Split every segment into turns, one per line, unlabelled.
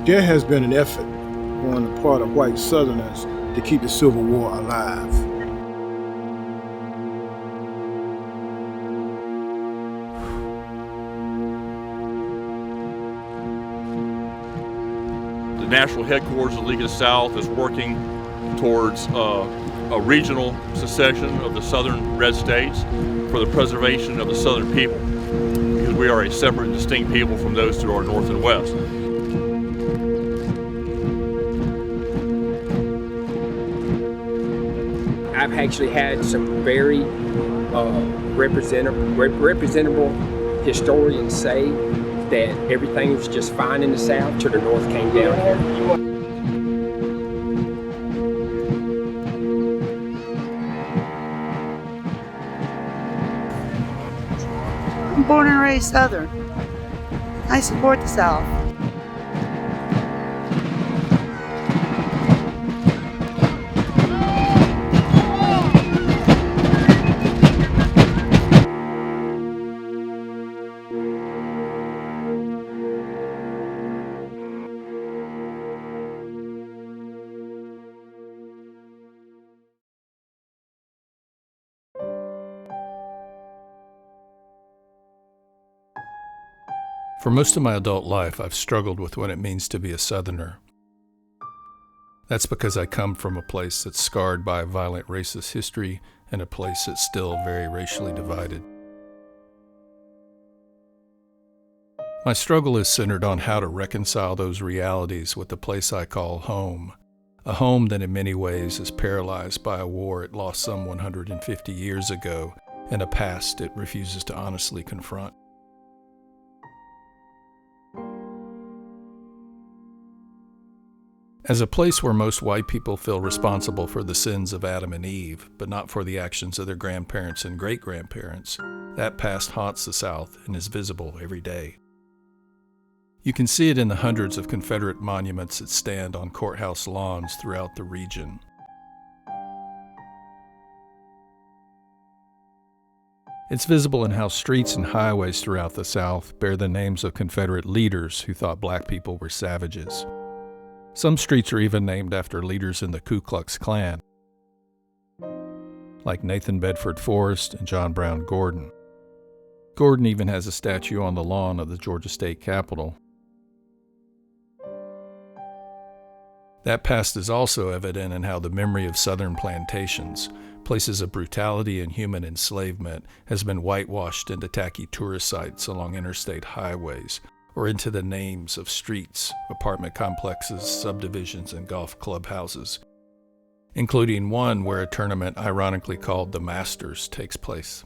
There has been an effort on the part of white Southerners to keep the Civil War alive.
The national headquarters of the League of the South is working towards a regional secession of the southern red states for the preservation of the southern people, because we are a separate and distinct people from those to our north and west.
I've actually had some very representable historians say that everything was just fine in the South till the North came down here.
I'm born and raised Southern. I support the South.
For most of my adult life, I've struggled with what it means to be a Southerner. That's because I come from a place that's scarred by a violent racist history and a place that's still very racially divided. My struggle is centered on how to reconcile those realities with the place I call home, a home that in many ways is paralyzed by a war it lost some 150 years ago and a past it refuses to honestly confront. As a place where most white people feel responsible for the sins of Adam and Eve, but not for the actions of their grandparents and great-grandparents, that past haunts the South and is visible every day. You can see it in the hundreds of Confederate monuments that stand on courthouse lawns throughout the region. It's visible in how streets and highways throughout the South bear the names of Confederate leaders who thought black people were savages. Some streets are even named after leaders in the Ku Klux Klan, like Nathan Bedford Forrest and John Brown Gordon. Gordon even has a statue on the lawn of the Georgia State Capitol. That past is also evident in how the memory of Southern plantations, places of brutality and human enslavement, has been whitewashed into tacky tourist sites along interstate highways, or into the names of streets, apartment complexes, subdivisions, and golf clubhouses, including one where a tournament ironically called the Masters takes place.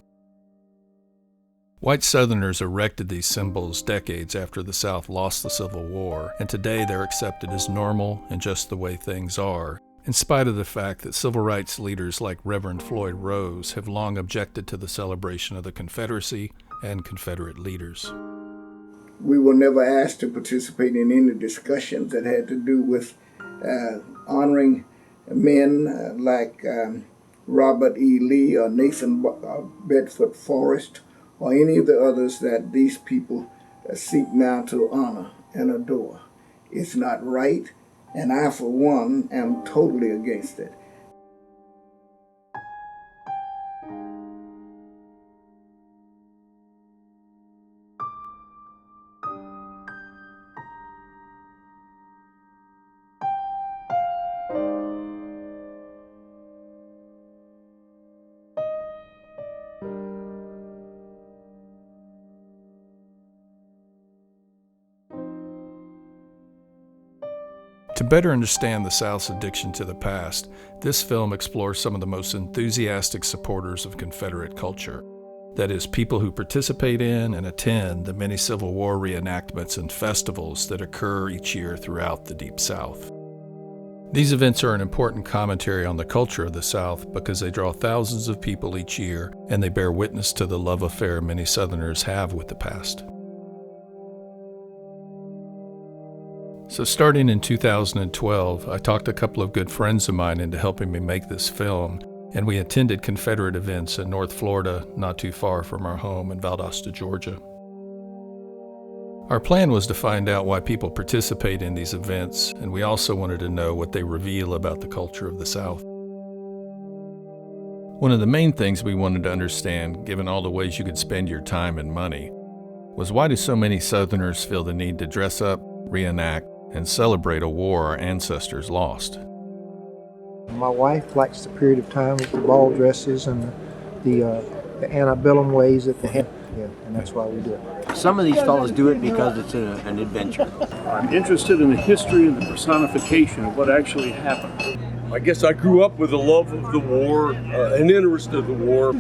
White Southerners erected these symbols decades after the South lost the Civil War, and today they're accepted as normal and just the way things are, in spite of the fact that civil rights leaders like Reverend Floyd Rose have long objected to the celebration of the Confederacy and Confederate leaders.
We were never asked to participate in any discussions that had to do with honoring men like Robert E. Lee or Nathan Bedford Forrest or any of the others that these people seek now to honor and adore. It's not right, and I, for one, am totally against it.
To better understand the South's addiction to the past, this film explores some of the most enthusiastic supporters of Confederate culture. That is, people who participate in and attend the many Civil War reenactments and festivals that occur each year throughout the Deep South. These events are an important commentary on the culture of the South because they draw thousands of people each year and they bear witness to the love affair many Southerners have with the past. So starting in 2012, I talked a couple of good friends of mine into helping me make this film, and we attended Confederate events in North Florida, not too far from our home in Valdosta, Georgia. Our plan was to find out why people participate in these events, and we also wanted to know what they reveal about the culture of the South. One of the main things we wanted to understand, given all the ways you could spend your time and money, was why do so many Southerners feel the need to dress up, reenact, and celebrate a war our ancestors lost?
My wife likes the period of time with the ball dresses and the antebellum ways that they had, and that's why we do it.
Some of these fellows do it because it's an adventure.
I'm interested in the history and the personification of what actually happened.
I guess I grew up with a love of the war, an interest of the war.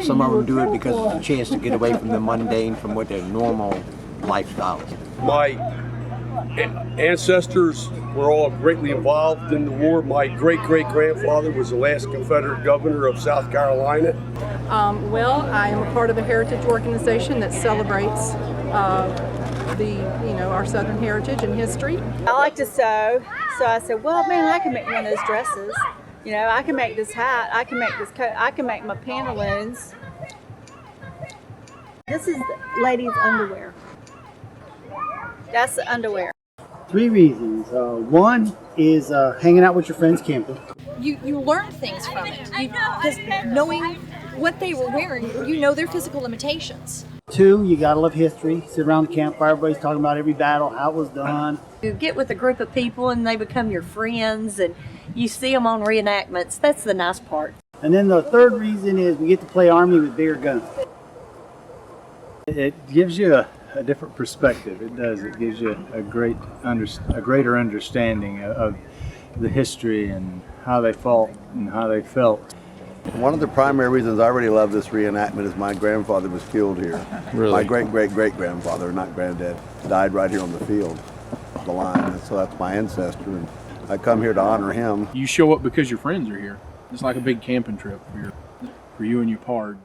Some of them do it because it's a chance to get away from the mundane, from what their normal lifestyle is.
My ancestors were all greatly involved in the war. My great-great-grandfather was the last Confederate governor of South Carolina.
Well, I am a part of a heritage organization that celebrates our Southern heritage and history.
I like to sew, so I said, well, man, I can make one of those dresses. You know, I can make this hat, I can make this coat, I can make my pantaloons. This is the ladies' underwear. That's the underwear.
3 reasons. One is hanging out with your friends camping.
You learn things from it. Because knowing what they were wearing, you know their physical limitations.
2, you gotta love history. Sit around the campfire, everybody's talking about every battle, how it was done.
You get with a group of people and they become your friends and you see them on reenactments. That's the nice part.
And then the 3rd reason is we get to play Army with bigger guns.
It gives you a different perspective. It does. It gives you a greater understanding of the history and how they fought and how they felt.
One of the primary reasons I really love this reenactment is my grandfather was killed here.
Really?
My great-great-great-grandfather, not granddad, died right here on the field, the line. And so that's my ancestor, and I come here to honor him.
You show up because your friends are here. It's like a big camping trip for you and your pard.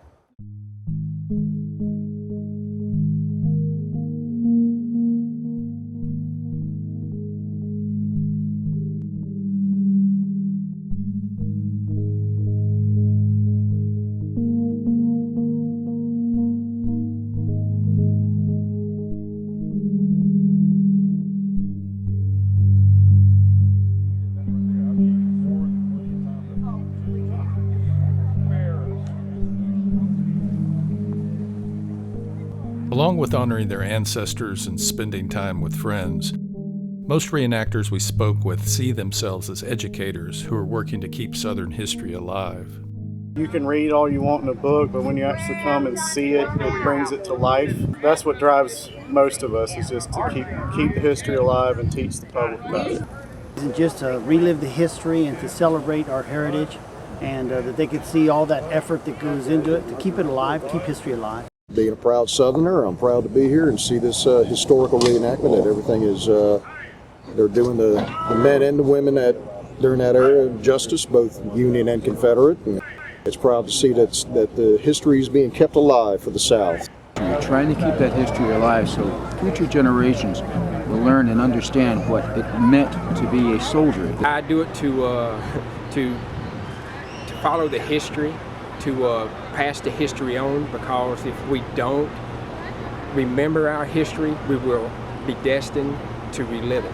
Along with honoring their ancestors and spending time with friends, most reenactors we spoke with see themselves as educators who are working to keep Southern history alive.
You can read all you want in a book, but when you actually come and see it, it brings it to life. That's what drives most of us, is just to keep the history alive and teach the public about it.
It's just to relive the history and to celebrate our heritage, and that they could see all that effort that goes into it to keep it alive, keep history alive.
Being a proud Southerner, I'm proud to be here and see this historical reenactment. That everything is, they're doing the men and the women during that era of justice, both Union and Confederate. And it's proud to see that the history is being kept alive for the South.
You're trying to keep that history alive so future generations will learn and understand what it meant to be a soldier.
I do it to follow the history, to pass the history on, because if we don't remember our history, we will be destined to relive it.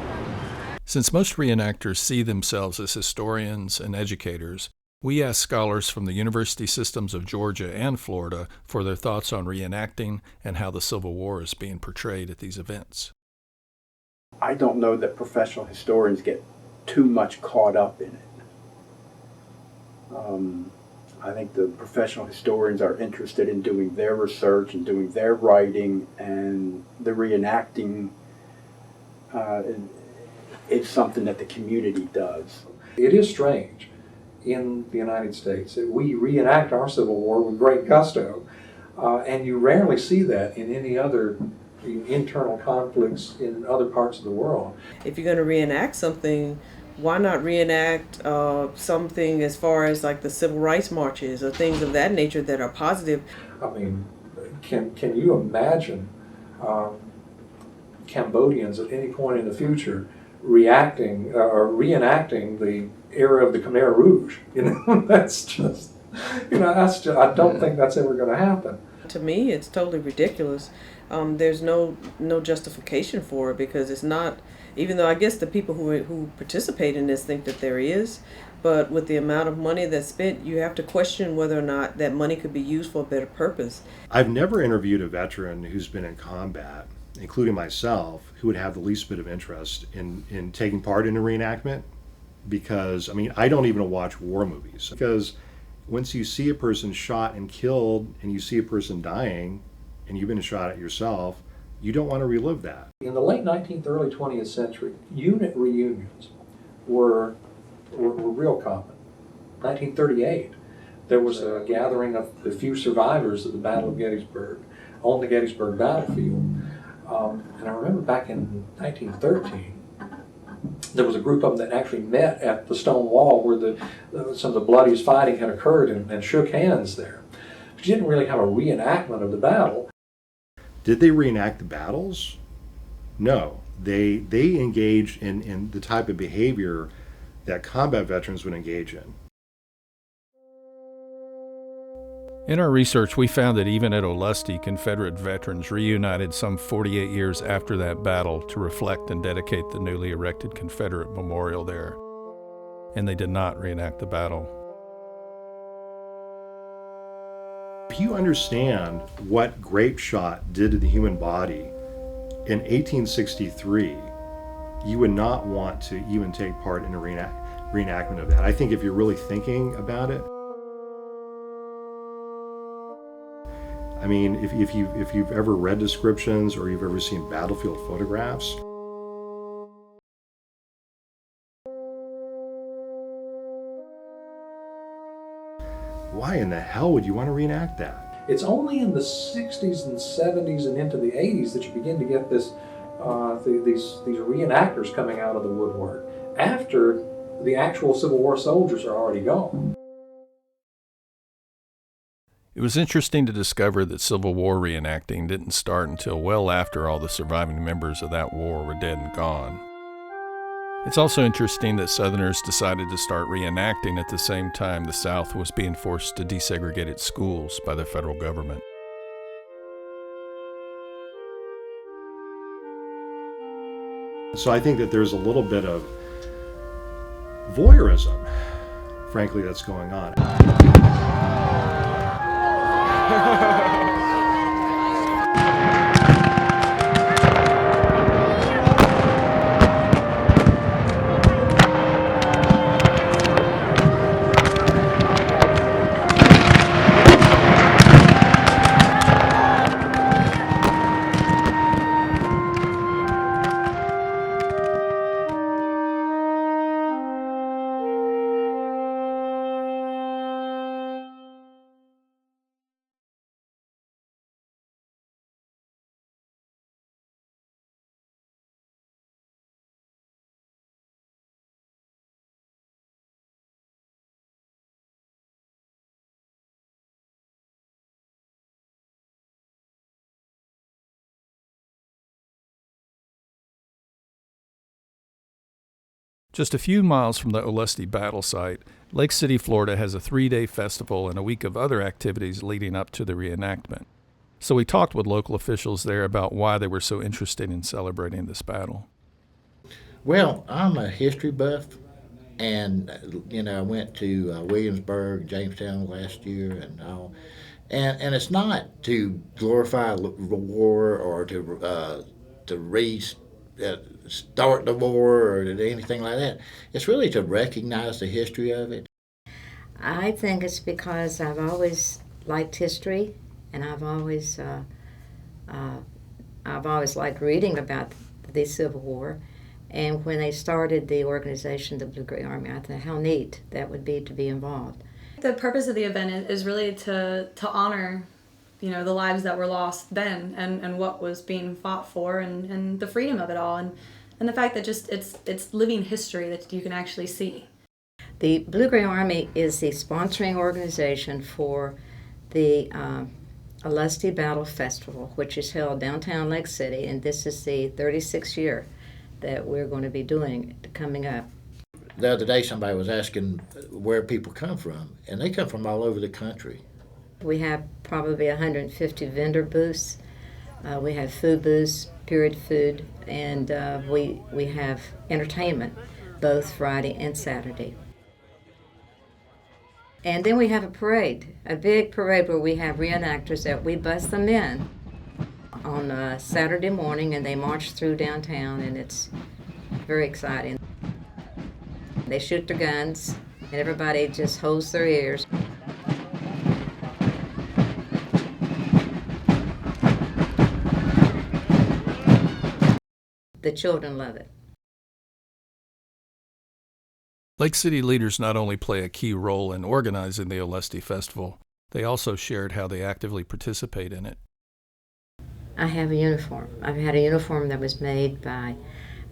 Since most reenactors see themselves as historians and educators, we asked scholars from the university systems of Georgia and Florida for their thoughts on reenacting and how the Civil War is being portrayed at these events.
I don't know that professional historians get too much caught up in it. I think the professional historians are interested in doing their research and doing their writing, and the reenacting is something that the community does.
It is strange in the United States that we reenact our Civil War with great gusto, and you rarely see that in any other internal conflicts in other parts of the world.
If you're going to reenact something, why not reenact something as far as like the civil rights marches or things of that nature that are positive?
I mean, can you imagine Cambodians at any point in the future reacting or reenacting the era of the Khmer Rouge? You know, that's just, I don't think that's ever going to happen.
To me, it's totally ridiculous. there's no justification for it, because it's not, even though I guess the people who participate in this think that there is, but with the amount of money that's spent, you have to question whether or not that money could be used for a better purpose.
I've never interviewed a veteran who's been in combat, including myself, who would have the least bit of interest in taking part in a reenactment, because, I mean, I don't even watch war movies, because once you see a person shot and killed and you see a person dying and you've been shot at yourself, you don't want to relive that.
In the late 19th, early 20th century, unit reunions were real common. 1938, there was a gathering of the few survivors of the Battle of Gettysburg on the Gettysburg battlefield. And I remember back in 1913, there was a group of them that actually met at the stone wall where some of the bloodiest fighting had occurred and shook hands there. But you didn't really have a reenactment of the battle.
Did they reenact the battles? No. They engaged in the type of behavior that combat veterans would engage in.
In our research, we found that even at Olustee, Confederate veterans reunited some 48 years after that battle to reflect and dedicate the newly erected Confederate memorial there. And they did not reenact the battle.
If you understand what grape shot did to the human body in 1863, you would not want to even take part in a reenactment of that. I think if you're really thinking about it, I mean, if you've ever read descriptions or you've ever seen battlefield photographs, why in the hell would you want to reenact that?
It's only in the 60s and 70s and into the 80s that you begin to get this these reenactors coming out of the woodwork, after the actual Civil War soldiers are already gone.
It was interesting to discover that Civil War reenacting didn't start until well after all the surviving members of that war were dead and gone. It's also interesting that Southerners decided to start reenacting at the same time the South was being forced to desegregate its schools by the federal government.
So I think that there's a little bit of voyeurism, frankly, that's going on.
Just a few miles from the Olustee battle site, Lake City, Florida has a 3-day festival and a week of other activities leading up to the reenactment. So we talked with local officials there about why they were so interested in celebrating this battle.
Well, I'm a history buff, and I went to Williamsburg, Jamestown last year, and all. And it's not to glorify the war or to start the war or anything like that. It's really to recognize the history of it.
I think it's because I've always liked history, and I've always liked reading about the Civil War. And when they started the organization, the Blue Gray Army, I thought how neat that would be to be involved.
The purpose of the event is really to honor, the lives that were lost then, and what was being fought for, and the freedom of it all, and the fact that just it's living history that you can actually see.
The Blue Gray Army is the sponsoring organization for the Olustee Battle Festival, which is held downtown Lake City, and this is the 36th year that we're going to be doing coming up.
The other day somebody was asking where people come from, and they come from all over the country.
We have probably 150 vendor booths. We have food booths, period food, and we have entertainment both Friday and Saturday. And then we have a parade, a big parade where we have reenactors that we bus them in on Saturday morning, and they march through downtown, and it's very exciting. They shoot their guns, and everybody just holds their ears. The children love it.
Lake City leaders not only play a key role in organizing the Olustee Festival, they also shared how they actively participate in it.
I have a uniform. I've had a uniform that was made by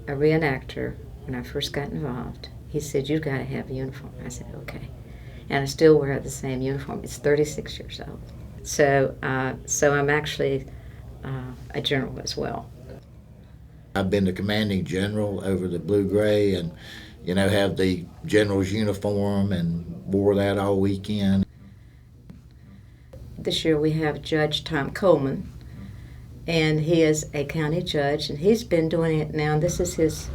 a reenactor when I first got involved. He said, "You've got to have a uniform." I said, "Okay." And I still wear the same uniform. It's 36 years old. So I'm actually a general as well.
I've been the commanding general over the blue-gray and, have the general's uniform and wore that all weekend.
This year we have Judge Tom Coleman, and he is a county judge, and he's been doing it now. This is his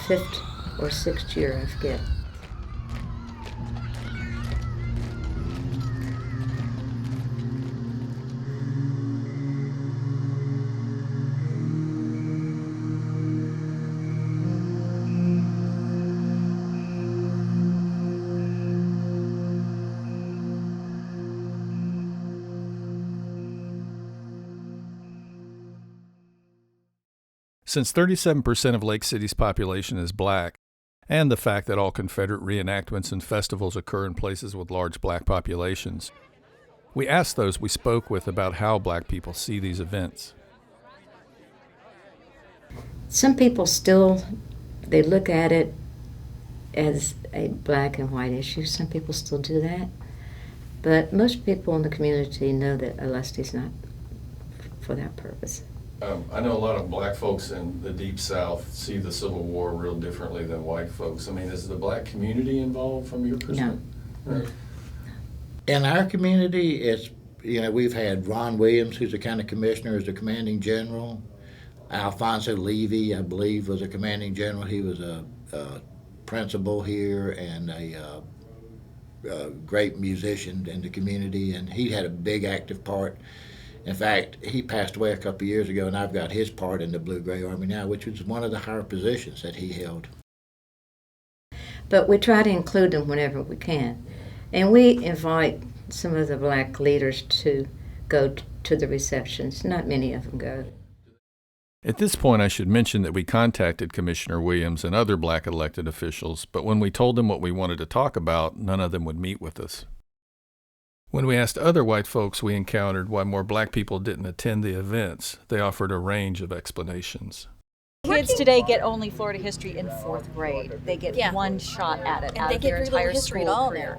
5th or 6th year, I forget.
Since 37% of Lake City's population is black, and the fact that all Confederate reenactments and festivals occur in places with large black populations, we asked those we spoke with about how black people see these events.
Some people still, they look at it as a black and white issue. Some people still do that. But most people in the community know that Olustee's not for that purpose.
I know a lot of black folks in the Deep South see the Civil War real differently than white folks. I mean, is the black community involved from your perspective? No.
In our community, it's, we've had Ron Williams, who's the county commissioner, as the commanding general. Alfonso Levy, I believe, was a commanding general. He was a principal here and a great musician in the community, and he had a big active part. In fact, he passed away a couple of years ago, and I've got his part in the Blue-Gray Army now, which was one of the higher positions that he held.
But we try to include them whenever we can. And we invite some of the black leaders to go to the receptions. Not many of them go.
At this point, I should mention that we contacted Commissioner Williams and other black elected officials, but when we told them what we wanted to talk about, none of them would meet with us. When we asked other white folks we encountered why more black people didn't attend the events, they offered a range of explanations.
Kids today get only Florida history in 4th grade. They get one shot at it out of their entire school career.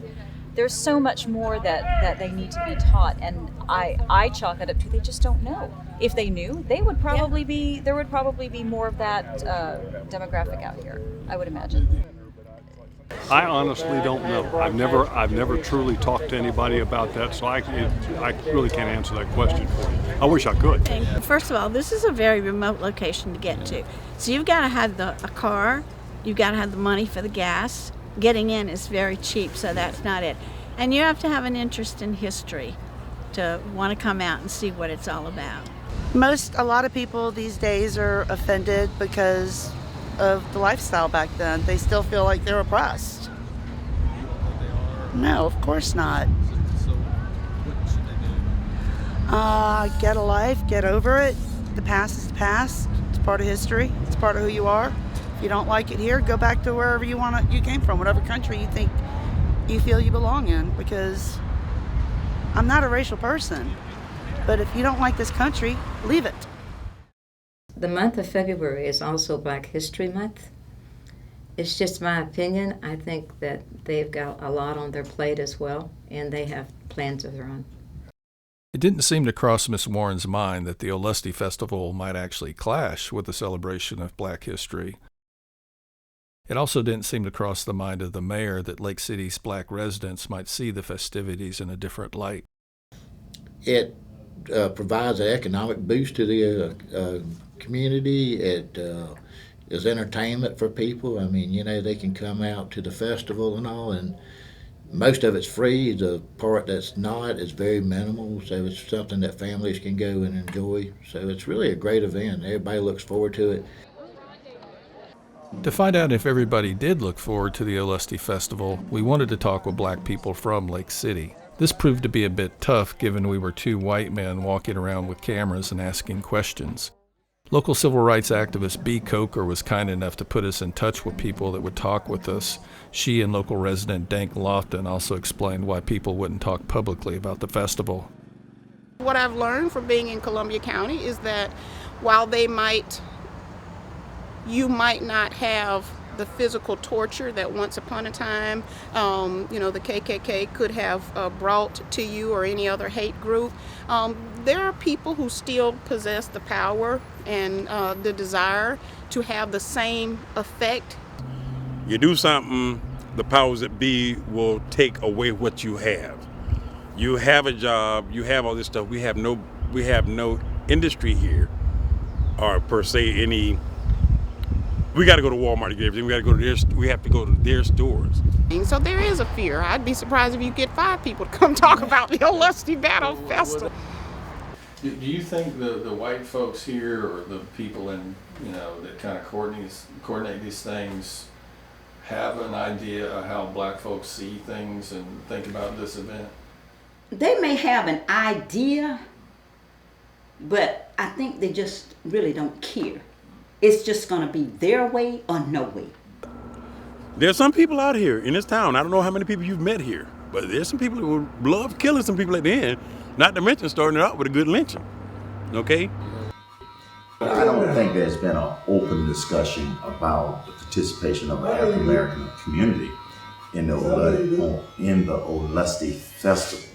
There's so much more that they need to be taught, and I chalk it up to they just don't know. If they knew, there would probably be more of that demographic out here, I would imagine.
I honestly don't know. I've never truly talked to anybody about that, so I really can't answer that question for you. I wish I could.
First of all, this is a very remote location to get to. So you've got to have a car, you've got to have the money for the gas. Getting in is very cheap, so that's not it. And you have to have an interest in history to want to come out and see what it's all about.
A lot of people these days are offended because of the lifestyle back then. They still feel like they're oppressed. No, of course not. Get a life, get over it. The past is the past. It's part of history. It's part of who you are. If you don't like it here, go back to wherever you came from, whatever country you feel you belong in. Because I'm not a racial person, but if you don't like this country, leave it.
The month of February is also Black History Month. It's just my opinion. I think that they've got a lot on their plate as well, and they have plans of their own.
It didn't seem to cross Miss Warren's mind that the Olustee Festival might actually clash with the celebration of black history. It also didn't seem to cross the mind of the mayor that Lake City's black residents might see the festivities in a different light.
It provides an economic boost to the community. It is entertainment for people. I mean, you know, they can come out to the festival and all, and most of it's free. The part that's not is very minimal, so it's something that families can go and enjoy. So it's really a great event. Everybody looks forward to it.
To find out if everybody did look forward to the Olustee Festival, we wanted to talk with black people from Lake City. This proved to be a bit tough given we were two white men walking around with cameras and asking questions. Local civil rights activist Bea Coker was kind enough to put us in touch with people that would talk with us. She and local resident Dank Lofton also explained why people wouldn't talk publicly about the festival.
What I've learned from being in Columbia County is that while you might not have the physical torture that once upon a time, the KKK could have brought to you or any other hate group. There are people who still possess the power and the desire to have the same effect.
You do something, the powers that be will take away what you have. You have a job, you have all this stuff. We have no industry here, or per se any. We got to go to Walmart to get everything. We have to go to their stores.
So there is a fear. I'd be surprised if you get 5 people to come talk about the Olustee Battle Festival.
Do you think the white folks here, or the people in, that kind of coordinate these things, have an idea of how black folks see things and think about this event?
They may have an idea, but I think they just really don't care. It's just going to be their way or no way.
There's some people out here in this town, I don't know how many people you've met here, but there's some people who would love killing some people at the end, not to mention starting it out with a good lynching, okay?
I don't think there's been an open discussion about the participation of the African American community in the Olustee Festival,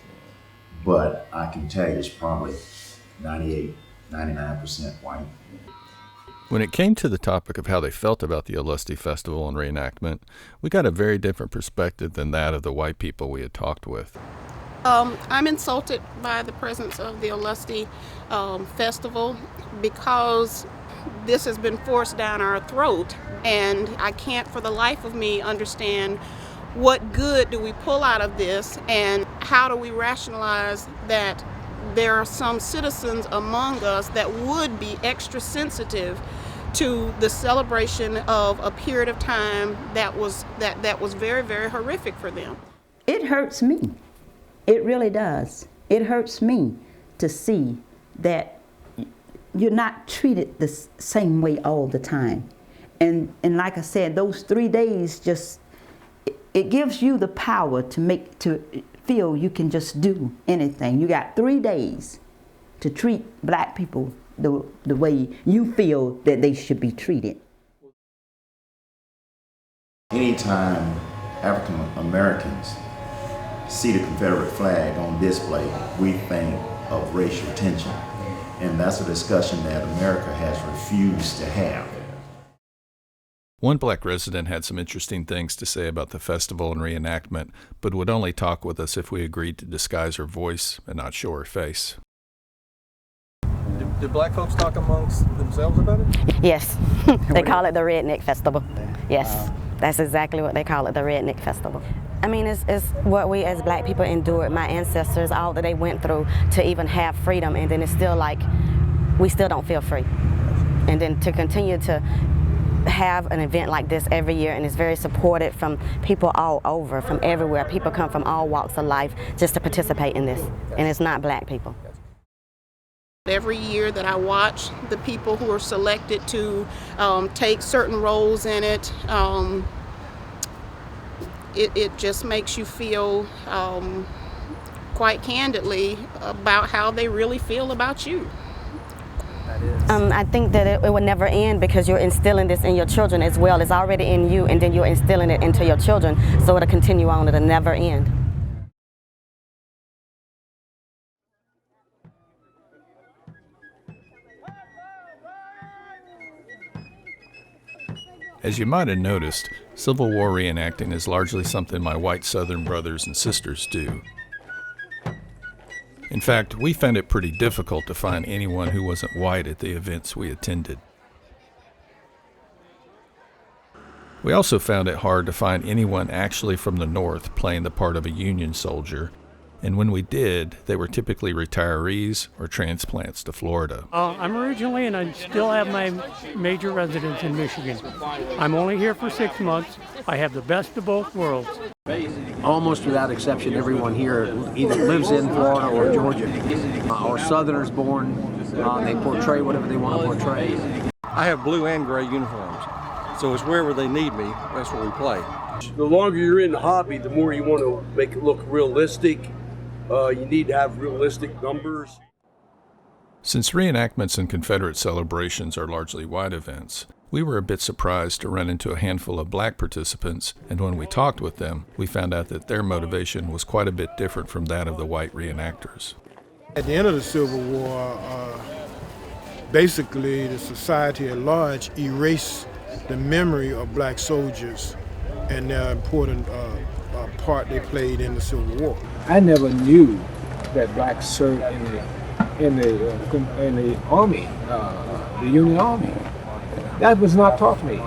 but I can tell you it's probably 98-99% white.
When it came to the topic of how they felt about the Olustee Festival and reenactment, we got a very different perspective than that of the white people we had talked with.
I'm insulted by the presence of the Olustee Festival because this has been forced down our throat, and I can't for the life of me understand what good do we pull out of this, and how do we rationalize that there are some citizens among us that would be extra sensitive to the celebration of a period of time that was very, very horrific for them.
It hurts me. It really does. It hurts me to see that you're not treated the same way all the time. And like I said, those 3 days it gives you the power to feel you can just do anything. You got 3 days to treat black people the way you feel that they should be treated.
Anytime African Americans see the Confederate flag on display, we think of racial tension. And that's a discussion that America has refused to have.
One black resident had some interesting things to say about the festival and reenactment, but would only talk with us if we agreed to disguise her voice and not show her face.
Do black folks talk amongst themselves about it?
Yes. They call it the Redneck Festival. Yes. That's exactly what they call it, the Redneck Festival. I mean, it's what we as black people endured, my ancestors, all that they went through to even have freedom, and then it's still like, we still don't feel free. And then to continue to have an event like this every year, and it's very supported from people all over, from everywhere. People come from all walks of life just to participate in this, and it's not black people.
Every year that I watch the people who are selected to take certain roles in it, it just makes you feel quite candidly about how they really feel about you.
I think that it would never end because you're instilling this in your children as well. It's already in you, and then you're instilling it into your children, so it'll continue on, it'll never end.
As you might have noticed, Civil War reenacting is largely something my white Southern brothers and sisters do. In fact, we found it pretty difficult to find anyone who wasn't white at the events we attended. We also found it hard to find anyone actually from the North playing the part of a Union soldier, and when we did, they were typically retirees or transplants to Florida.
I'm originally, and I still have my major residence in Michigan. I'm only here for 6 months. I have the best of both worlds.
Almost without exception, everyone here either lives in Florida or Georgia, or Southerners born. They portray whatever they want to portray.
I have blue and gray uniforms, so it's wherever they need me, that's where we play.
The longer you're in the hobby, the more you want to make it look realistic. You need to have realistic numbers.
Since reenactments and Confederate celebrations are largely white events, we were a bit surprised to run into a handful of black participants, and when we talked with them, we found out that their motivation was quite a bit different from that of the white reenactors.
At the end of the Civil War, basically the society at large erased the memory of black soldiers and their important part they played in the Civil War.
I never knew that blacks served in the Army, the Union Army. That was not taught to me.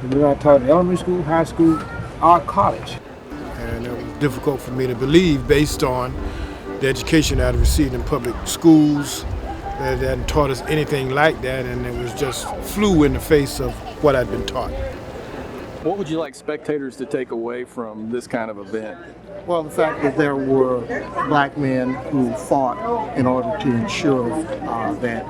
We were not taught in elementary school, high school, or college.
And it was difficult for me to believe based on the education I'd received in public schools that hadn't taught us anything like that, and it was just flew in the face of what I'd been taught.
What would you like spectators to take away from this kind of event?
Well, the fact that there were black men who fought in order to ensure that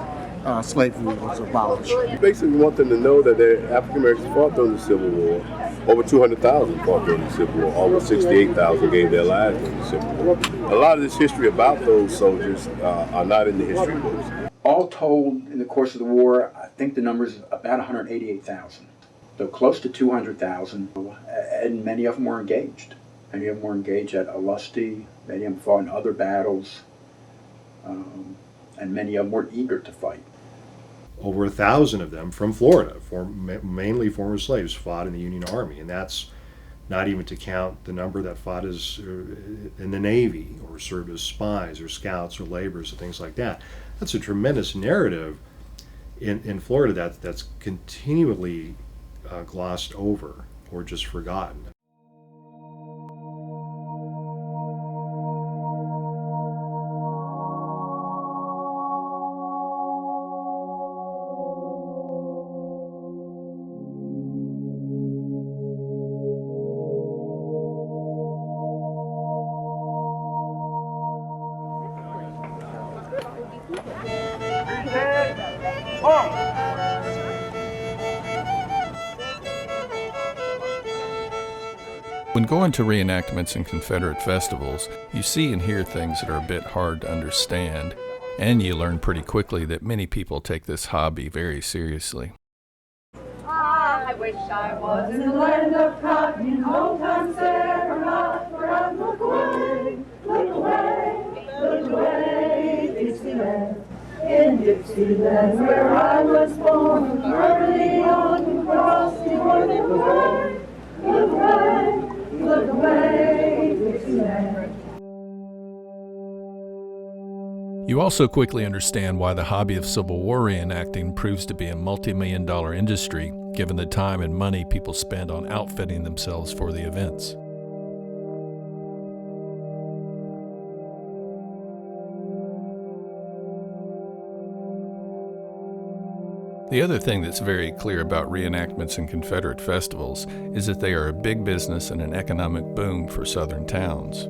slavery was abolished.
Basically, we want them to know that the African Americans fought during the Civil War. Over 200,000 fought during the Civil War. Almost 68,000 gave their lives during the Civil War. A lot of this history about those soldiers are not in the history books.
All told, in the course of the war, I think the number is about 188,000. So close to 200,000, and many of them were engaged. Many of them were engaged at Olustee, many of them fought in other battles, and many of them were eager to fight.
Over 1,000 of them from Florida, mainly former slaves, fought in the Union Army, and that's not even to count the number that fought as in the Navy or served as spies or scouts or laborers or things like that. That's a tremendous narrative in Florida that's continually glossed over or just forgotten.
When going to reenactments and Confederate festivals, you see and hear things that are a bit hard to understand, and you learn pretty quickly that many people take this hobby very seriously.
I wish I was in the land of cotton, hometown Sarah, but look away, Dixieland. In Dixieland, where I was born, early on across the northern way, look away, Dixieland.
You also quickly understand why the hobby of Civil War reenacting proves to be a multi-million-dollar industry, given the time and money people spend on outfitting themselves for the events. The other thing that's very clear about reenactments and Confederate festivals is that they are a big business and an economic boom for southern towns.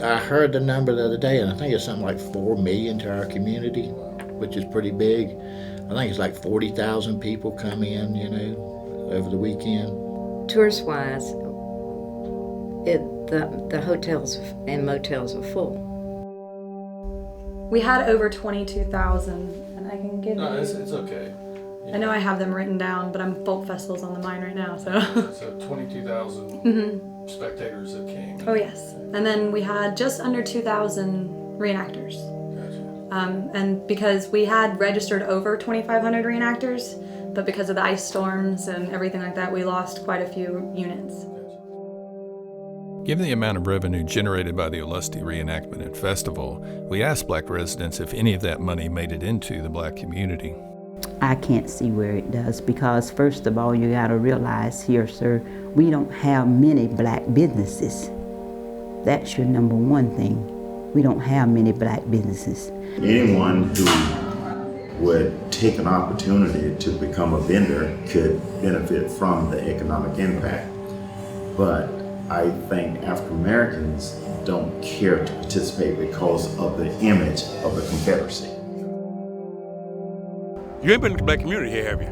I heard the number the other day, and I think it's something like 4 million to our community, which is pretty big. I think it's like 40,000 people come in, over the weekend.
Tours-wise, the hotels and motels are full.
We had over 22,000, and I can give you...
No, it's okay.
I know I have them written down, but I'm Folk Festival's on the mind right now, so...
So 22,000 spectators that came.
Oh, yes. And then we had just under 2,000 reenactors. Gotcha. And because we had registered over 2,500 reenactors, but because of the ice storms and everything like that, we lost quite a few units.
Given the amount of revenue generated by the Olustee reenactment and festival, we asked black residents if any of that money made it into the black community.
I can't see where it does because first of all, you gotta realize here, sir, we don't have many black businesses. That's your number one thing. We don't have many black businesses.
Anyone who would take an opportunity to become a vendor could benefit from the economic impact. But I think African Americans don't care to participate because of the image of the Confederacy.
You ain't been to the black community here, have you?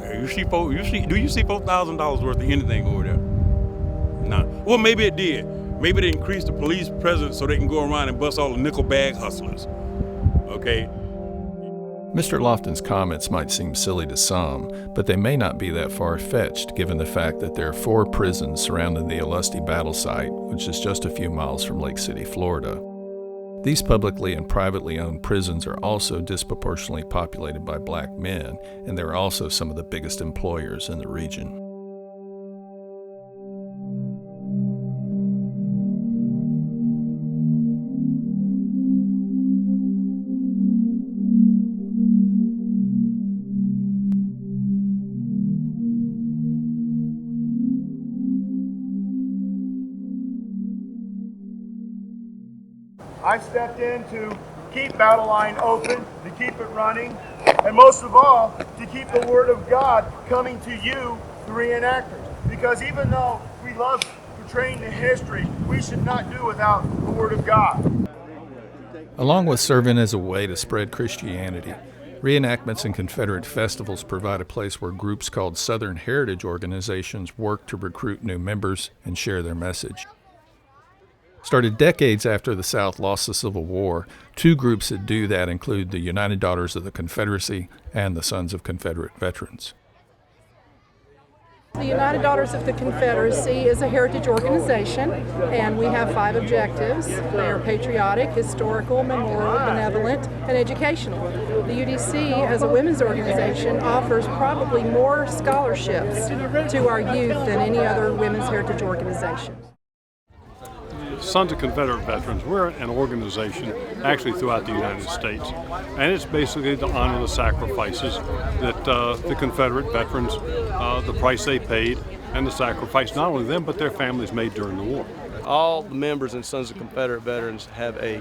Yeah, you see, do you see $4,000 worth of anything over there? No. Well, maybe it did. Maybe they increased the police presence so they can go around and bust all the nickel bag hustlers. Okay?
Mr. Lofton's comments might seem silly to some, but they may not be that far-fetched given the fact that there are 4 prisons surrounding the Olustee battle site, which is just a few miles from Lake City, Florida. These publicly and privately owned prisons are also disproportionately populated by black men, and they're also some of the biggest employers in the region.
I stepped in to keep Battle Line open, to keep it running, and most of all, to keep the Word of God coming to you, the reenactors. Because even though we love portraying the history, we should not do without the Word of God.
Along with serving as a way to spread Christianity, reenactments and Confederate festivals provide a place where groups called Southern Heritage organizations work to recruit new members and share their message. Started decades after the South lost the Civil War, 2 groups that do that include the United Daughters of the Confederacy and the Sons of Confederate Veterans.
The United Daughters of the Confederacy is a heritage organization, and we have 5 objectives. They are patriotic, historical, memorial, benevolent, and educational. The UDC, as a women's organization, offers probably more scholarships to our youth than any other women's heritage organization.
Sons of Confederate Veterans, we're an organization actually throughout the United States, and it's basically to honor the sacrifices that the Confederate veterans, the price they paid, and the sacrifice not only them but their families made during the war.
All the members in Sons of Confederate Veterans have a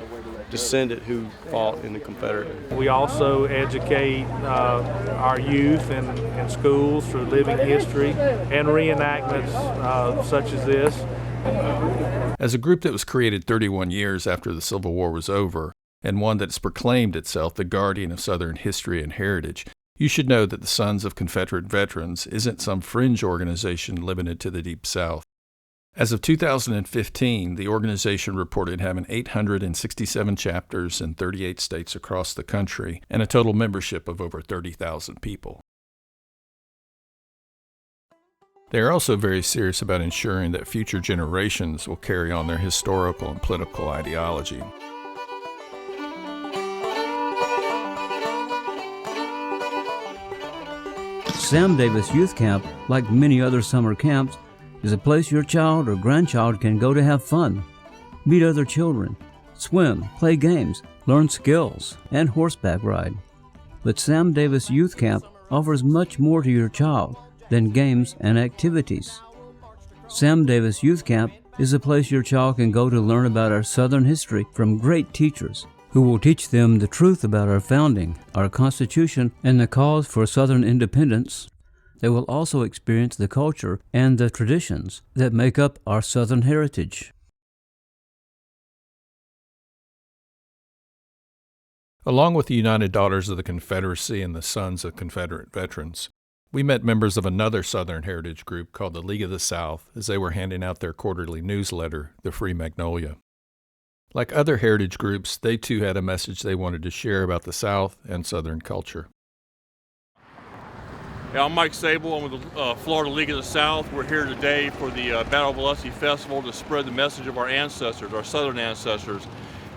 descendant who fought in the Confederate.
We also educate our youth in schools through living history and reenactments such as this.
As a group that was created 31 years after the Civil War was over, and one that's proclaimed itself the guardian of Southern history and heritage, you should know that the Sons of Confederate Veterans isn't some fringe organization limited to the Deep South. As of 2015, the organization reported having 867 chapters in 38 states across the country and a total membership of over 30,000 people. They are also very serious about ensuring that future generations will carry on their historical and political ideology.
Sam Davis Youth Camp, like many other summer camps, is a place your child or grandchild can go to have fun, meet other children, swim, play games, learn skills, and horseback ride. But Sam Davis Youth Camp offers much more to your child than games and activities. Sam Davis Youth Camp is a place your child can go to learn about our Southern history from great teachers who will teach them the truth about our founding, our Constitution, and the cause for Southern independence. They will also experience the culture and the traditions that make up our Southern heritage.
Along with the United Daughters of the Confederacy and the Sons of Confederate Veterans, we met members of another Southern heritage group called the League of the South as they were handing out their quarterly newsletter, The Free Magnolia. Like other heritage groups, they too had a message they wanted to share about the South and Southern culture.
Yeah, I'm Mike Sable. I'm with the Florida League of the South. We're here today for the Battle of Olustee Festival to spread the message of our ancestors, our Southern ancestors,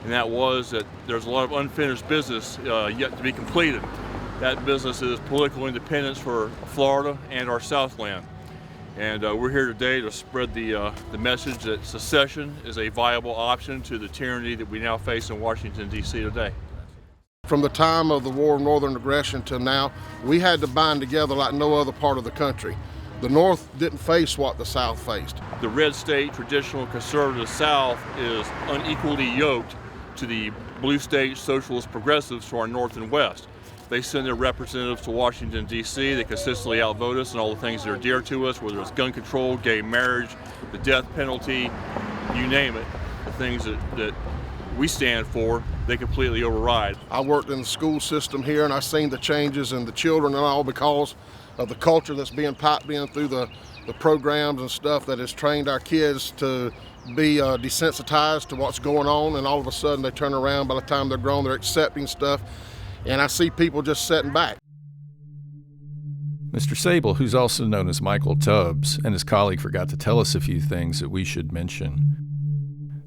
and that was that there's a lot of unfinished business yet to be completed. That business is political independence for Florida and our Southland. And we're here today to spread the message that secession is a viable option to the tyranny that we now face in Washington, D.C. today.
From the time of the War of Northern Aggression till now, we had to bind together like no other part of the country. The North didn't face what the South faced.
The red state, traditional conservative South is unequally yoked to the blue state socialist progressives to our north and west. They send their representatives to Washington, D.C. They consistently outvote us on all the things that are dear to us, whether it's gun control, gay marriage, the death penalty, you name it. The things that we stand for, they completely override.
I worked in the school system here and I've seen the changes in the children and all because of the culture that's being piped in through the programs and stuff that has trained our kids to be desensitized to what's going on, and all of a sudden they turn around. By the time they're grown, they're accepting stuff, and I see people just sitting back.
Mr. Sable, who's also known as Michael Tubbs, and his colleague forgot to tell us a few things that we should mention.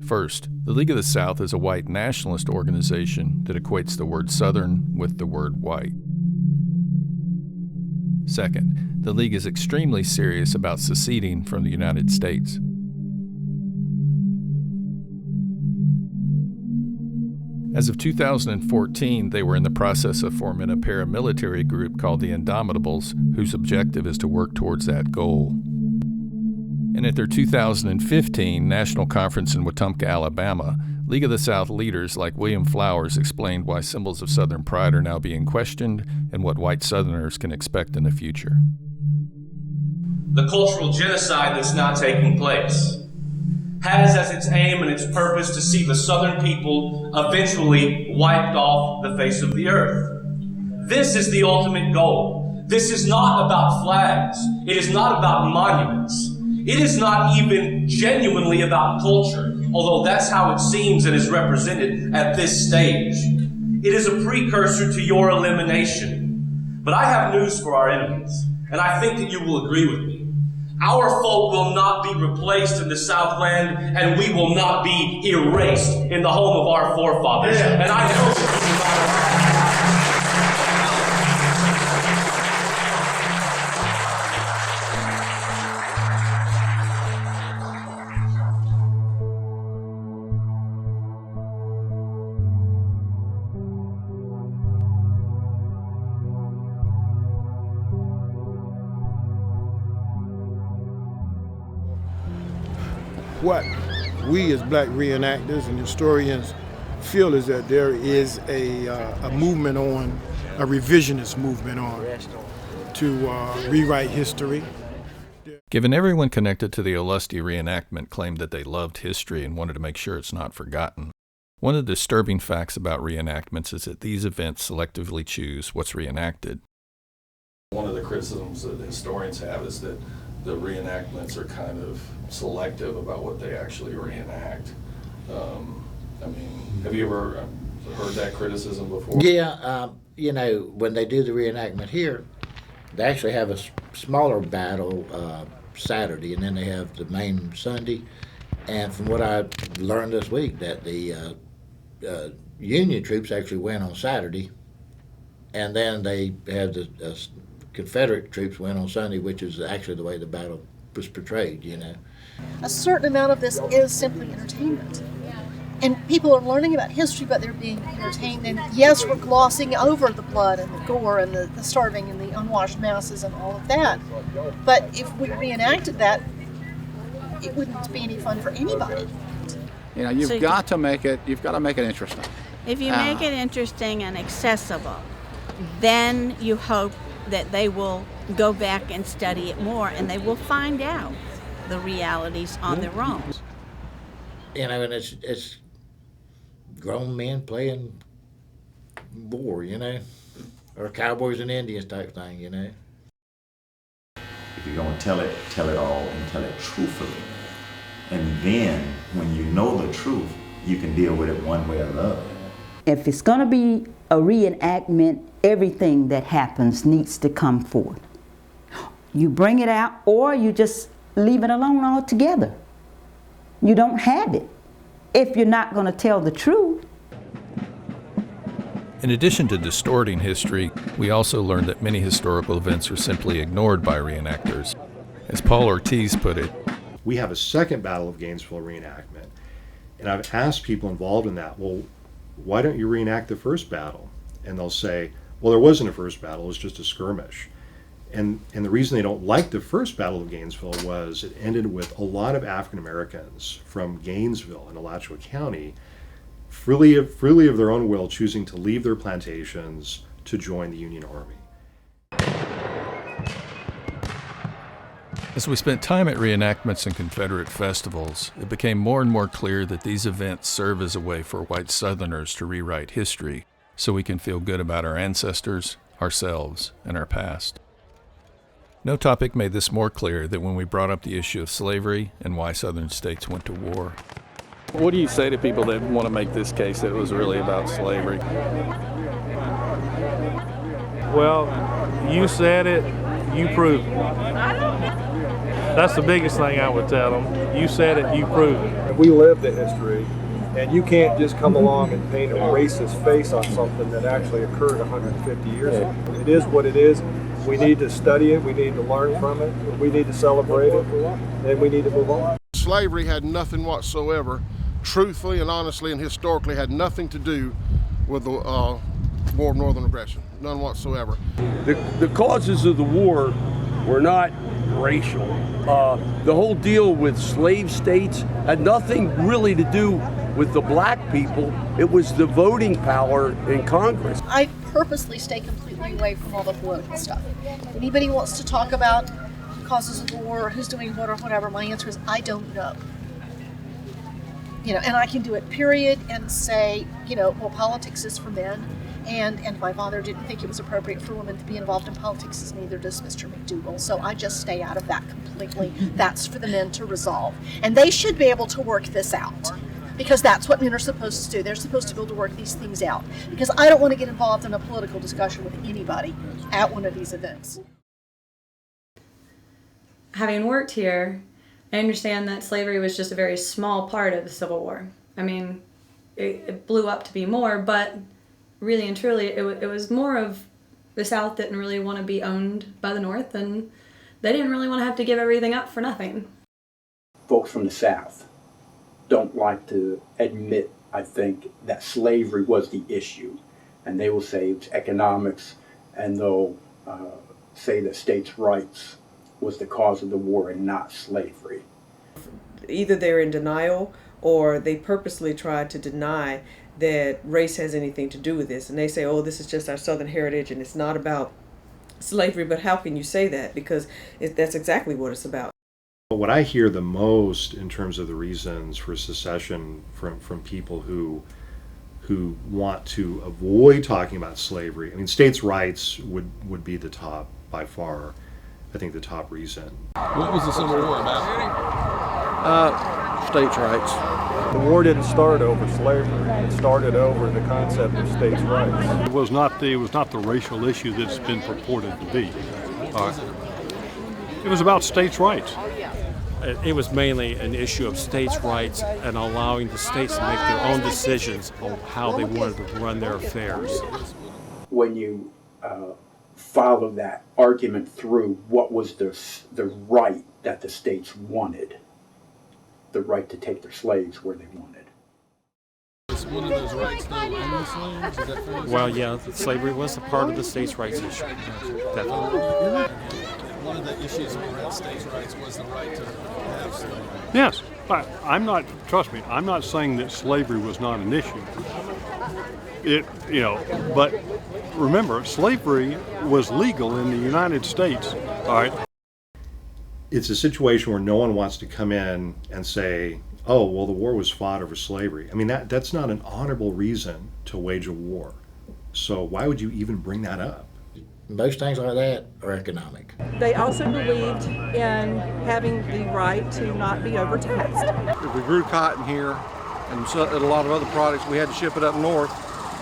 First, the League of the South is a white nationalist organization that equates the word Southern with the word white. Second, the League is extremely serious about seceding from the United States. As of 2014, they were in the process of forming a paramilitary group called the Indomitables, whose objective is to work towards that goal. And at their 2015 National Conference in Wetumpka, Alabama, League of the South leaders like William Flowers explained why symbols of Southern pride are now being questioned and what white Southerners can expect in the future.
The cultural genocide that's now taking place has as its aim and its purpose to see the Southern people eventually wiped off the face of the earth. This is the ultimate goal. This is not about flags. It is not about monuments. It is not even genuinely about culture, although that's how it seems and is represented at this stage. It is a precursor to your elimination. But I have news for our enemies, and I think that you will agree with me. Our folk will not be replaced in the Southland, and we will not be erased in the home of our forefathers. Yeah. And I know that you will not.
What we as black reenactors and historians feel is that there is a movement on, a revisionist movement on, to rewrite history.
Given everyone connected to the Olustee reenactment claimed that they loved history and wanted to make sure it's not forgotten, one of the disturbing facts about reenactments is that these events selectively choose what's reenacted.
One of the criticisms that historians have is that the reenactments are kind of selective about what they actually reenact. I mean, have you ever heard that criticism before?
Yeah, you know, when they do the reenactment here, they actually have a smaller battle Saturday, and then they have the main Sunday. And from what I learned this week, that the Union troops actually win on Saturday, and then they have the Confederate troops win on Sunday, which is actually the way the battle was portrayed, you know.
A certain amount of this is simply entertainment. And people are learning about history, but they're being entertained. And yes, we're glossing over the blood and the gore and the starving and the unwashed masses and all of that. But if we reenacted that, it wouldn't be any fun for anybody.
You know, you've got to make it interesting.
If you make it interesting and accessible, then you hope that they will go back and study it more, and they will find out the realities on their own.
You know, and it's grown men playing war, you know, or cowboys and Indians type thing, you know.
If you're going to tell it all and tell it truthfully. And then when you know the truth, you can deal with it one way or the other.
If it's going to be a reenactment, everything that happens needs to come forth. You bring it out, or you just leave it alone altogether. You don't have it if you're not going to tell the truth.
In addition to distorting history, we also learned that many historical events are simply ignored by reenactors. As Paul Ortiz put it,
we have a second Battle of Gainesville reenactment, and I've asked people involved in that, well, why don't you reenact the first battle? And they'll say, well, there wasn't a first battle, it was just a skirmish. And the reason they don't like the first Battle of Gainesville was it ended with a lot of African Americans from Gainesville in Alachua County freely of their own will choosing to leave their plantations to join the Union Army.
As we spent time at reenactments and Confederate festivals, it became more and more clear that these events serve as a way for white Southerners to rewrite history so we can feel good about our ancestors, ourselves, and our past. No topic made this more clear than when we brought up the issue of slavery and why Southern states went to war.
What do you say to people that want to make this case that it was really about slavery? Well, you said it, you proved it. That's the biggest thing I would tell them. You said it, you proved it.
We live the history, and you can't just come along and paint a racist face on something that actually occurred 150 years ago. It is what it is. We need to study it, we need to learn from it, we need to celebrate it, and we need to move on.
Slavery had nothing whatsoever, truthfully and honestly and historically, had nothing to do with the War of Northern Aggression. None whatsoever.
The causes of the war were not racial. The whole deal with slave states had nothing really to do with the black people. It was the voting power in Congress.
I purposely stay completely away from all the political stuff. If anybody wants to talk about causes of the war or who's doing what or whatever, my answer is I don't know. And I can do it period and say, well, politics is for men. And my father didn't think it was appropriate for women to be involved in politics, as neither does Mr. McDougal. So I just stay out of that completely. That's for the men to resolve. And they should be able to work this out, because that's what men are supposed to do. They're supposed to be able to work these things out. Because I don't want to get involved in a political discussion with anybody at one of these events.
Having worked here, I understand that slavery was just a very small part of the Civil War. I mean, it blew up to be more, but really and truly, it was more of the South didn't really want to be owned by the North, and they didn't really want to have to give everything up for nothing.
Folks from the South don't like to admit, I think, that slavery was the issue. And they will say it's economics, and they'll say that states' rights was the cause of the war and not slavery.
Either they're in denial or they purposely try to deny that race has anything to do with this. And they say, oh, this is just our Southern heritage and it's not about slavery. But how can you say that? Because that's exactly what it's about.
What I hear the most in terms of the reasons for secession from people who want to avoid talking about slavery, I mean, states' rights would be the top, by far, I think, the top reason.
What was the Civil War about?
States' rights. The war didn't start over slavery. It started over the concept of states' rights.
It was not the racial issue that it's been purported to be. It was about states' rights.
It was mainly an issue of states' rights and allowing the states to make their own decisions on how they wanted to run their affairs.
When you follow that argument through, what was the right that the states wanted? The right to take their slaves where they wanted.
Is one of those rights still owning slaves? Is that fair?
Well, yeah, slavery was a part of the states' rights issue. Definitely.
One of the issues around states' rights was the right to have slaves.
Yes, trust me, I'm not saying that slavery was not an issue. But remember, slavery was legal in the United States, all right?
It's a situation where no one wants to come in and say, oh, well, the war was fought over slavery. I mean, that's not an honorable reason to wage a war. So why would you even bring that up?
Most things like that are economic.
They also believed in having the right to not be overtaxed.
If we grew cotton here and a lot of other products, we had to ship it up north.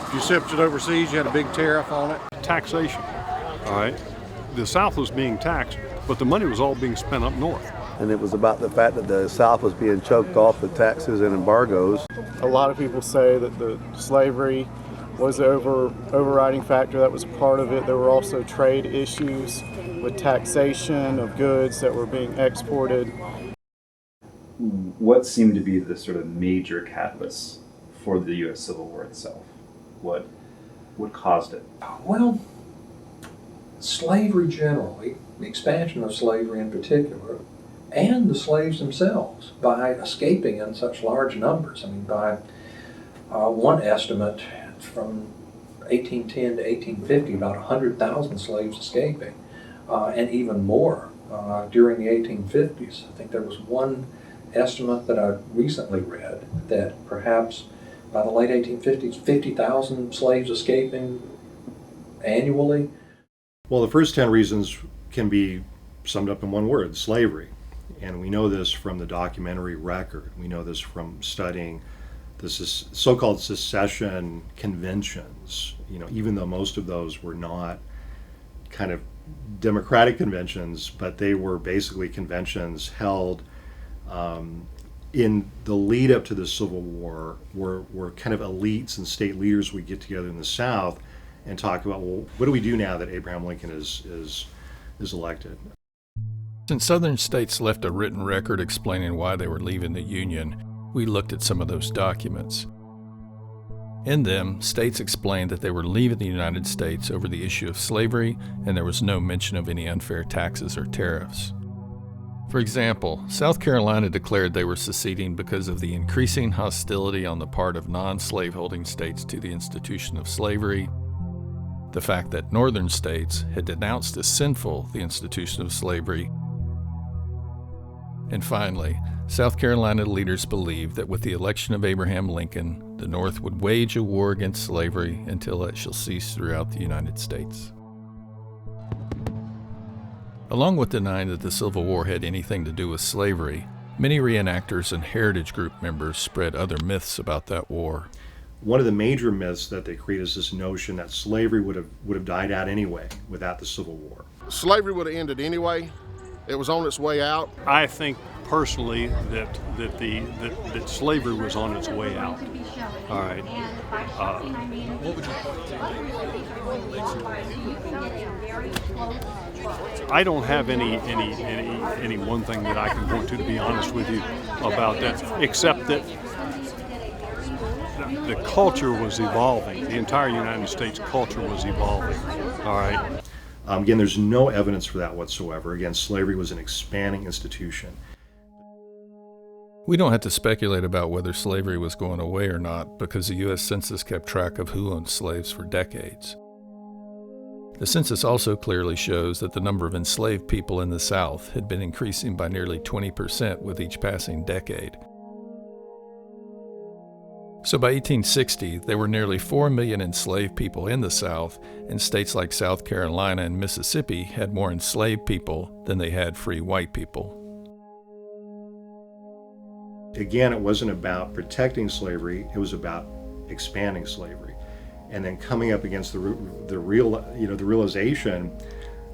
If you shipped it overseas, you had a big tariff on it.
Taxation, all right? The South was being taxed, but the money was all being spent up north.
And it was about the fact that the South was being choked off with taxes and embargoes.
A lot of people say that the slavery
was the overriding factor that was a part of it. There were also trade issues with taxation of goods that were being exported.
What seemed to be the sort of major catalyst for the U.S. Civil War itself? What caused it?
Well, slavery generally, the expansion of slavery in particular, and the slaves themselves by escaping in such large numbers. I mean, by one estimate from 1810 to 1850, about 100,000 slaves escaping, and even more during the 1850s. I think there was one estimate that I recently read that perhaps by the late 1850s, 50,000 slaves escaping annually.
Well, the first 10 reasons can be summed up in one word: slavery. And we know this from the documentary record. We know this from studying the so-called secession conventions. You know, even though most of those were not kind of democratic conventions, but they were basically conventions held in the lead up to the Civil War, where kind of elites and state leaders would get together in the South and talk about, well, what do we do now that Abraham Lincoln is elected?
Since Southern states left a written record explaining why they were leaving the Union, we looked at some of those documents. In them, states explained that they were leaving the United States over the issue of slavery, and there was no mention of any unfair taxes or tariffs. For example, South Carolina declared they were seceding because of the increasing hostility on the part of non-slaveholding states to the institution of slavery, the fact that northern states had denounced as sinful the institution of slavery, and finally, South Carolina leaders believed that with the election of Abraham Lincoln, the North would wage a war against slavery until it shall cease throughout the United States. Along with denying that the Civil War had anything to do with slavery, many reenactors and heritage group members spread other myths about that war.
One of the major myths that they create is this notion that slavery would have died out anyway without the Civil War.
Slavery would have ended anyway. It was on its way out.
I think personally that slavery was on its way out. All right. What would you I don't have any one thing that I can point to be honest with you, about that, except that the culture was evolving. The entire United States culture was evolving. All right.
Again, there's no evidence for that whatsoever. Again, slavery was an expanding institution.
We don't have to speculate about whether slavery was going away or not, because the U.S. Census kept track of who owned slaves for decades. The census also clearly shows that the number of enslaved people in the South had been increasing by nearly 20% with each passing decade. So by 1860, there were nearly 4 million enslaved people in the South, and states like South Carolina and Mississippi had more enslaved people than they had free white people.
Again, it wasn't about protecting slavery, it was about expanding slavery. And then coming up against the realization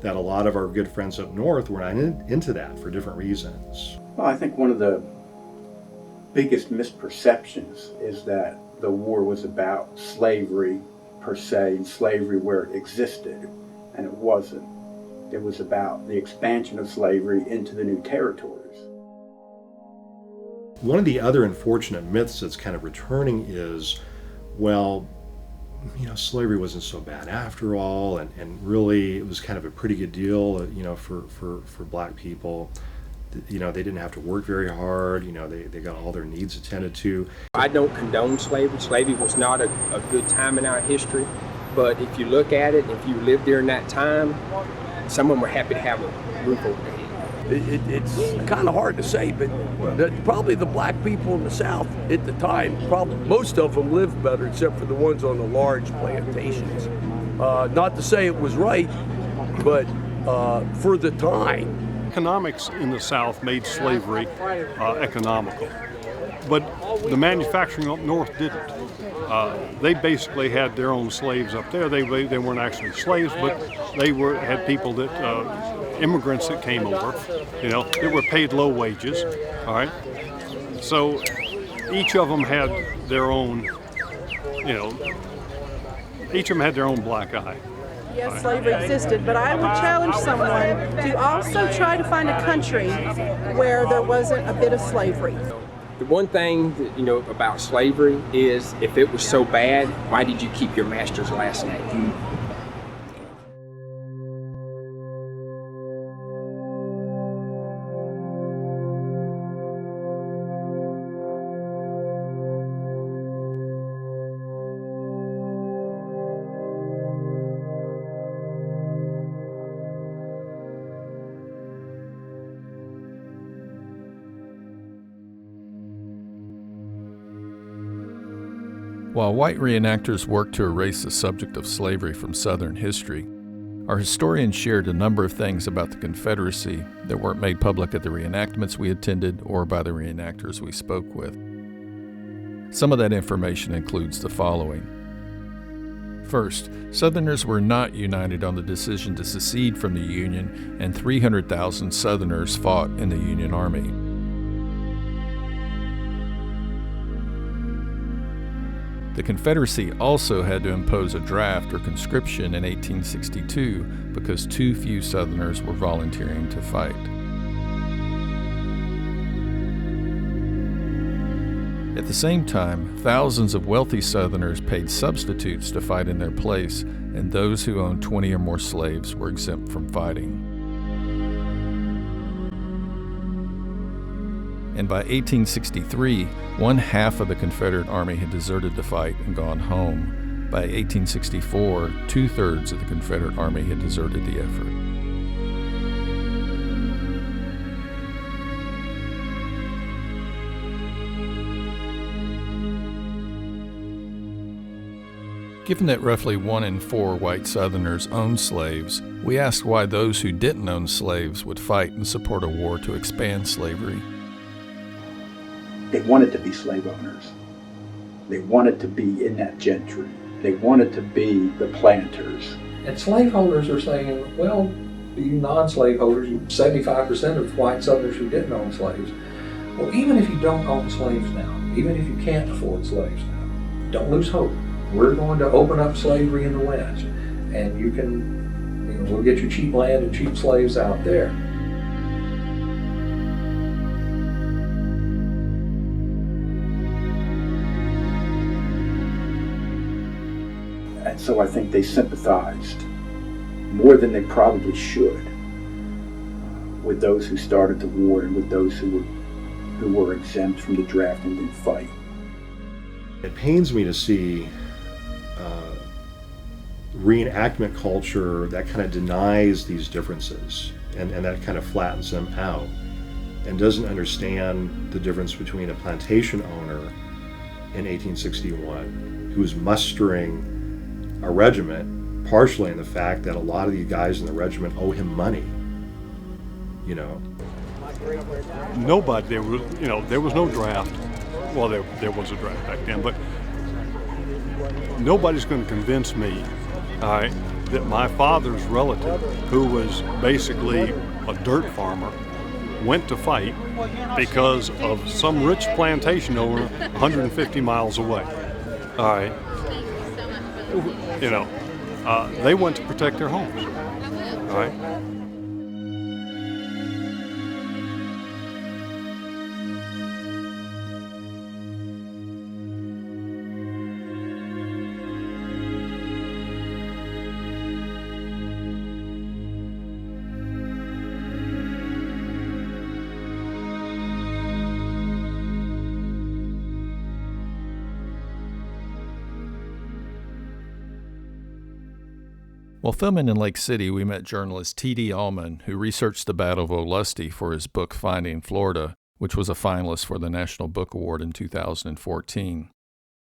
that a lot of our good friends up north were not into that for different reasons.
Well, I think one of the biggest misperceptions is that the war was about slavery per se, and slavery where it existed, and it wasn't. It was about the expansion of slavery into the new territories.
One of the other unfortunate myths that's kind of returning is, well, slavery wasn't so bad after all, and really it was kind of a pretty good deal, for black people. They didn't have to work very hard. They got all their needs attended to.
I don't condone slavery. Slavery was not a good time in our history. But if you look at it, if you lived during that time, some of them were happy to have a roof over their head.
It's kind of hard to say, but probably the black people in the South at the time, probably most of them lived better, except for the ones on the large plantations. Not to say it was right, but for the time.
Economics in the South made slavery economical, but the manufacturing up north didn't. They basically had their own slaves up there. They weren't actually slaves, but they had people that immigrants that came over, that were paid low wages. All right, so each of them had their own, each of them had their own black eye.
Yes, slavery existed, but I would challenge someone to also try to find a country where there wasn't a bit of slavery.
The one thing that, about slavery is if it was so bad, why did you keep your master's last name?
While white reenactors worked to erase the subject of slavery from Southern history, our historians shared a number of things about the Confederacy that weren't made public at the reenactments we attended or by the reenactors we spoke with. Some of that information includes the following. First, Southerners were not united on the decision to secede from the Union, and 300,000 Southerners fought in the Union Army. The Confederacy also had to impose a draft or conscription in 1862 because too few Southerners were volunteering to fight. At the same time, thousands of wealthy Southerners paid substitutes to fight in their place, and those who owned 20 or more slaves were exempt from fighting. And by 1863, one half of the Confederate Army had deserted the fight and gone home. By 1864, two-thirds of the Confederate Army had deserted the effort. Given that roughly 1 in 4 white Southerners owned slaves, we asked why those who didn't own slaves would fight and support a war to expand slavery.
They wanted to be slave owners. They wanted to be in that gentry. They wanted to be the planters.
And slaveholders are saying, well, you non-slave holders, 75% of white Southerners who didn't own slaves, well, even if you don't own slaves now, even if you can't afford slaves now, don't lose hope. We're going to open up slavery in the West, and you can, we'll get your cheap land and cheap slaves out there.
And so I think they sympathized more than they probably should with those who started the war and with those who were exempt from the draft and didn't fight.
It pains me to see reenactment culture that kind of denies these differences and that kind of flattens them out and doesn't understand the difference between a plantation owner in 1861 who was mustering a regiment partially in the fact that a lot of the guys in the regiment owe him money.
Nobody, there was no draft. Well, there was a draft back then, but nobody's going to convince me, all right, that my father's relative, who was basically a dirt farmer, went to fight because of some rich plantation owner 150 miles away. All right. They went to protect their homes. All right.
While filming in Lake City, we met journalist T.D. Allman, who researched the Battle of Olustee for his book Finding Florida, which was a finalist for the National Book Award in 2014.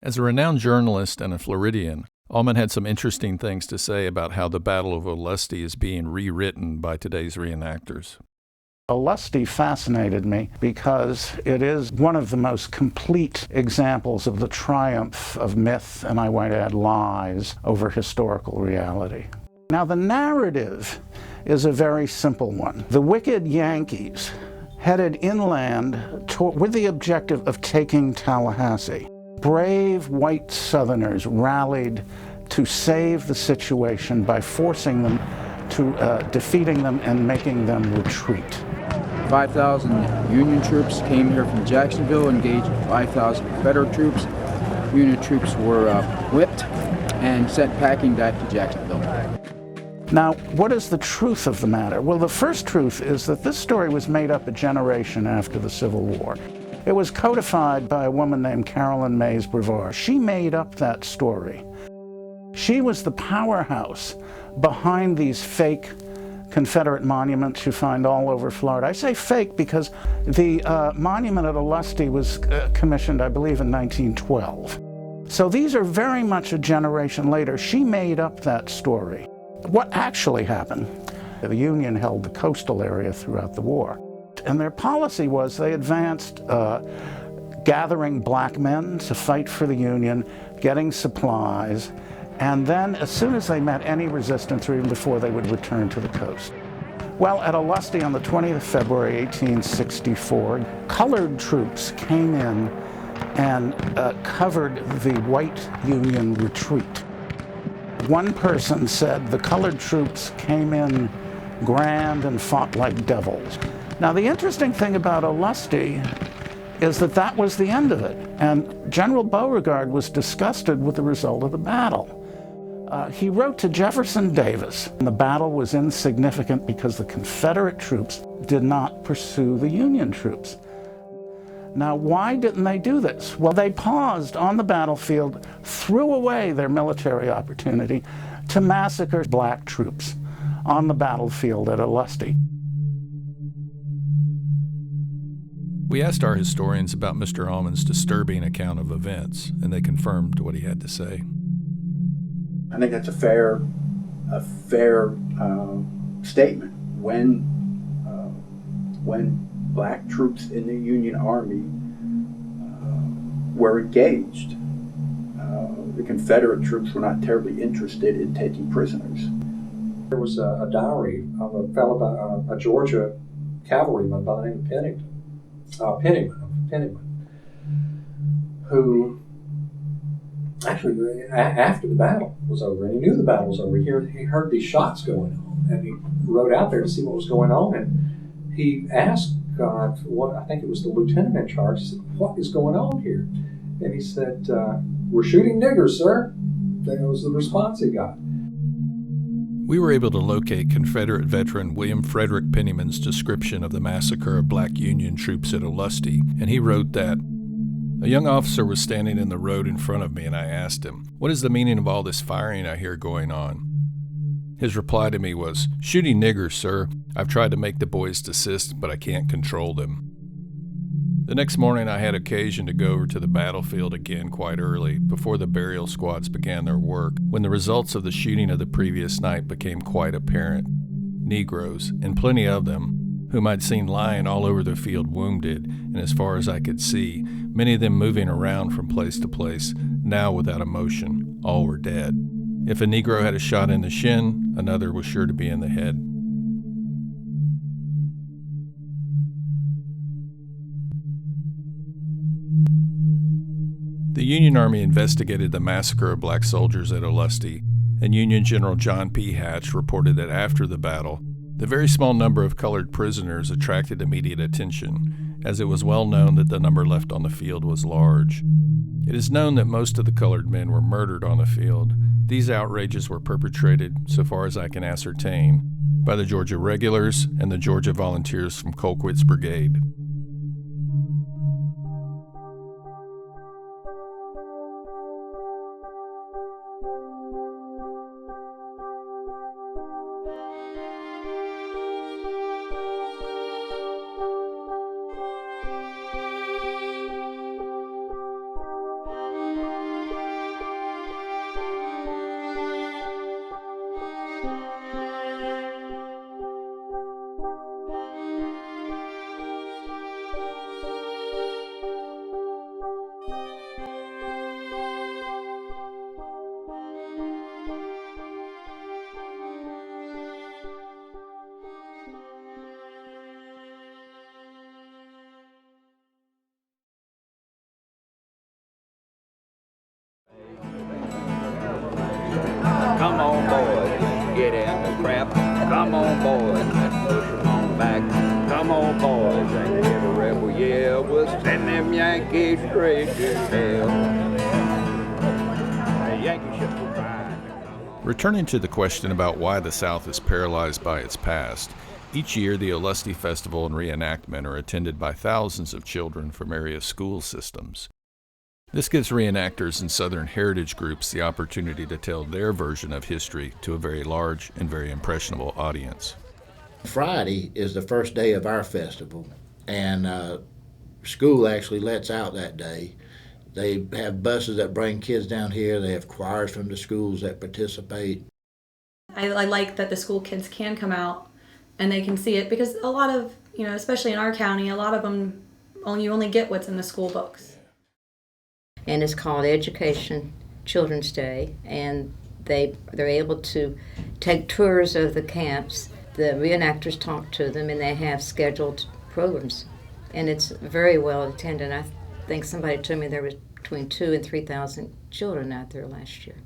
As a renowned journalist and a Floridian, Allman had some interesting things to say about how the Battle of Olustee is being rewritten by today's reenactors.
Olustee fascinated me because it is one of the most complete examples of the triumph of myth, and I might add lies, over historical reality. Now the narrative is a very simple one. The wicked Yankees headed inland with the objective of taking Tallahassee. Brave white Southerners rallied to save the situation by forcing them to defeating them and making them retreat.
5,000 Union troops came here from Jacksonville, engaged 5,000 Confederate troops. Union troops were whipped and sent packing back to Jacksonville.
Now, what is the truth of the matter? Well, the first truth is that this story was made up a generation after the Civil War. It was codified by a woman named Carolyn Mays Brevard. She made up that story. She was the powerhouse behind these fake Confederate monuments you find all over Florida. I say fake because the monument at Olustee was commissioned, I believe, in 1912. So these are very much a generation later. She made up that story. What actually happened? The Union held the coastal area throughout the war. And their policy was they advanced gathering black men to fight for the Union, getting supplies, and then as soon as they met any resistance, or even before, they would return to the coast. Well, at Olustee on the 20th of February, 1864, colored troops came in and covered the white Union retreat. One person said the colored troops came in grand and fought like devils. Now, the interesting thing about Olustee is that that was the end of it, and General Beauregard was disgusted with the result of the battle. He wrote to Jefferson Davis, and the battle was insignificant because the Confederate troops did not pursue the Union troops. Now, why didn't they do this? Well, they paused on the battlefield, threw away their military opportunity to massacre black troops on the battlefield at Olustee.
We asked our historians about Mr. Allman's disturbing account of events, and they confirmed what he had to say.
I think that's a fair statement. When black troops in the Union Army were engaged, the Confederate troops were not terribly interested in taking prisoners.
There was a diary of a fellow, a Georgia cavalryman by the name of Pennington, who actually, after the battle was over, and he knew the battle was over, he heard these shots going on, and he rode out there to see what was going on, and he asked what I think it was the lieutenant in charge. He said, "What is going on here?" And he said, "We're shooting niggers, sir." That was the response he got.
We were able to locate Confederate veteran William Frederick Penniman's description of the massacre of black Union troops at Olustee, and he wrote that, "A young officer was standing in the road in front of me, and I asked him, 'What is the meaning of all this firing I hear going on?' His reply to me was, 'Shooting niggers, sir. I've tried to make the boys desist, but I can't control them.' The next morning I had occasion to go over to the battlefield again quite early, before the burial squads began their work, when the results of the shooting of the previous night became quite apparent. Negroes, and plenty of them, whom I'd seen lying all over the field wounded, and as far as I could see, many of them moving around from place to place, now without a motion, all were dead. If a Negro had a shot in the shin, another was sure to be in the head." The Union Army investigated the massacre of black soldiers at Olustee, and Union General John P. Hatch reported that after the battle, the very small number of colored prisoners attracted immediate attention, as it was well known that the number left on the field was large. It is known that most of the colored men were murdered on the field. These outrages were perpetrated, so far as I can ascertain, by the Georgia Regulars and the Georgia Volunteers from Colquitt's Brigade.
them Yankees straight to hell. The Yankee ship will ride.
Returning to the question about why the South is paralyzed by its past, each year the Olustee Festival and reenactment are attended by thousands of children from area school systems. This gives reenactors and Southern heritage groups the opportunity to tell their version of history to a very large and very impressionable audience.
Friday is the first day of our festival, and school actually lets out that day. They have buses that bring kids down here. They have choirs from the schools that participate.
I like that the school kids can come out and they can see it, because a lot of, especially in our county, a lot of them, you only get what's in the school books.
And it's called Education Children's Day, and they're able to take tours of the camps. The reenactors talk to them, and they have scheduled programs, and it's very well attended. I think somebody told me there was between 2,000 and 3,000 children out there last year.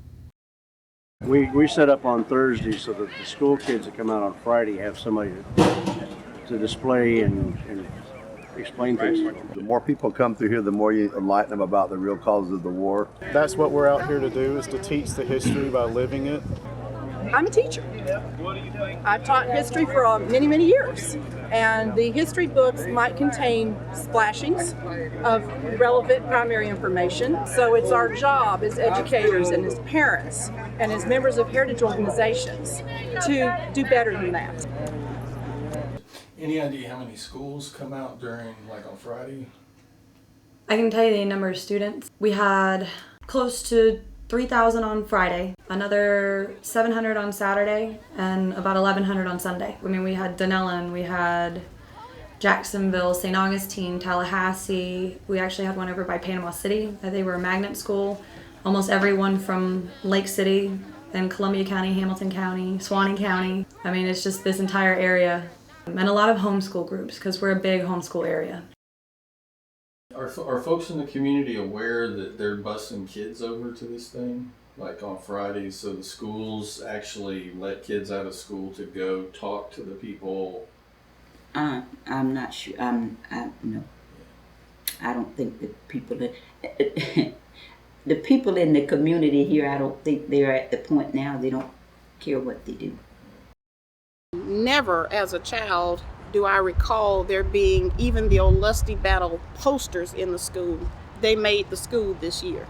We set up on Thursday so that the school kids that come out on Friday have somebody to display and explain things to them.
The more people come through here, the more you enlighten them about the real causes of the war.
That's what we're out here to do, is to teach the history by living it.
I'm a teacher. I've taught history for many, many years, and the history books might contain splashings of relevant primary information. So it's our job as educators and as parents and as members of heritage organizations to do better than that.
Any idea how many schools come out on Friday?
I can tell you the number of students. We had close to 3,000 on Friday, another 700 on Saturday, and about 1,100 on Sunday. We had Dunellen, we had Jacksonville, St. Augustine, Tallahassee. We actually had one over by Panama City. They were a magnet school. Almost everyone from Lake City and Columbia County, Hamilton County, Suwannee County. It's just this entire area. And a lot of homeschool groups, because we're a big homeschool area.
Are folks in the community aware that they're busing kids over to this thing, like on Fridays, so the schools actually let kids out of school to go talk to the people?
I'm not sure. No. I don't think that the people in the community here, I don't think they're at the point now they don't care what they do.
Never as a child do I recall there being even the Olustee battle posters in the school. They made the school this year.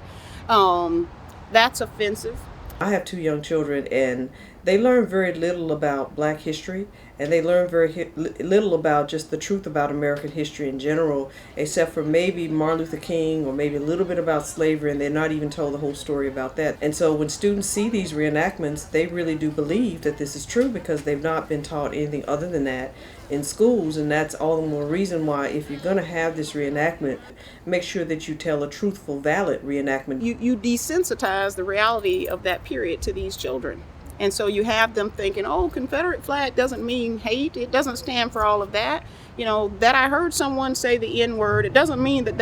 That's offensive.
I have 2 young children, and they learn very little about Black history, and they learn very little about just the truth about American history in general, except for maybe Martin Luther King or maybe a little bit about slavery, and they're not even told the whole story about that. And so when students see these reenactments, they really do believe that this is true, because they've not been taught anything other than that in schools. And that's all the more reason why, if you're going to have this reenactment, make sure that you tell a truthful, valid reenactment.
You desensitize the reality of that period to these children. And so you have them thinking, oh, Confederate flag doesn't mean hate. It doesn't stand for all of that. That I heard someone say the N-word, it doesn't mean that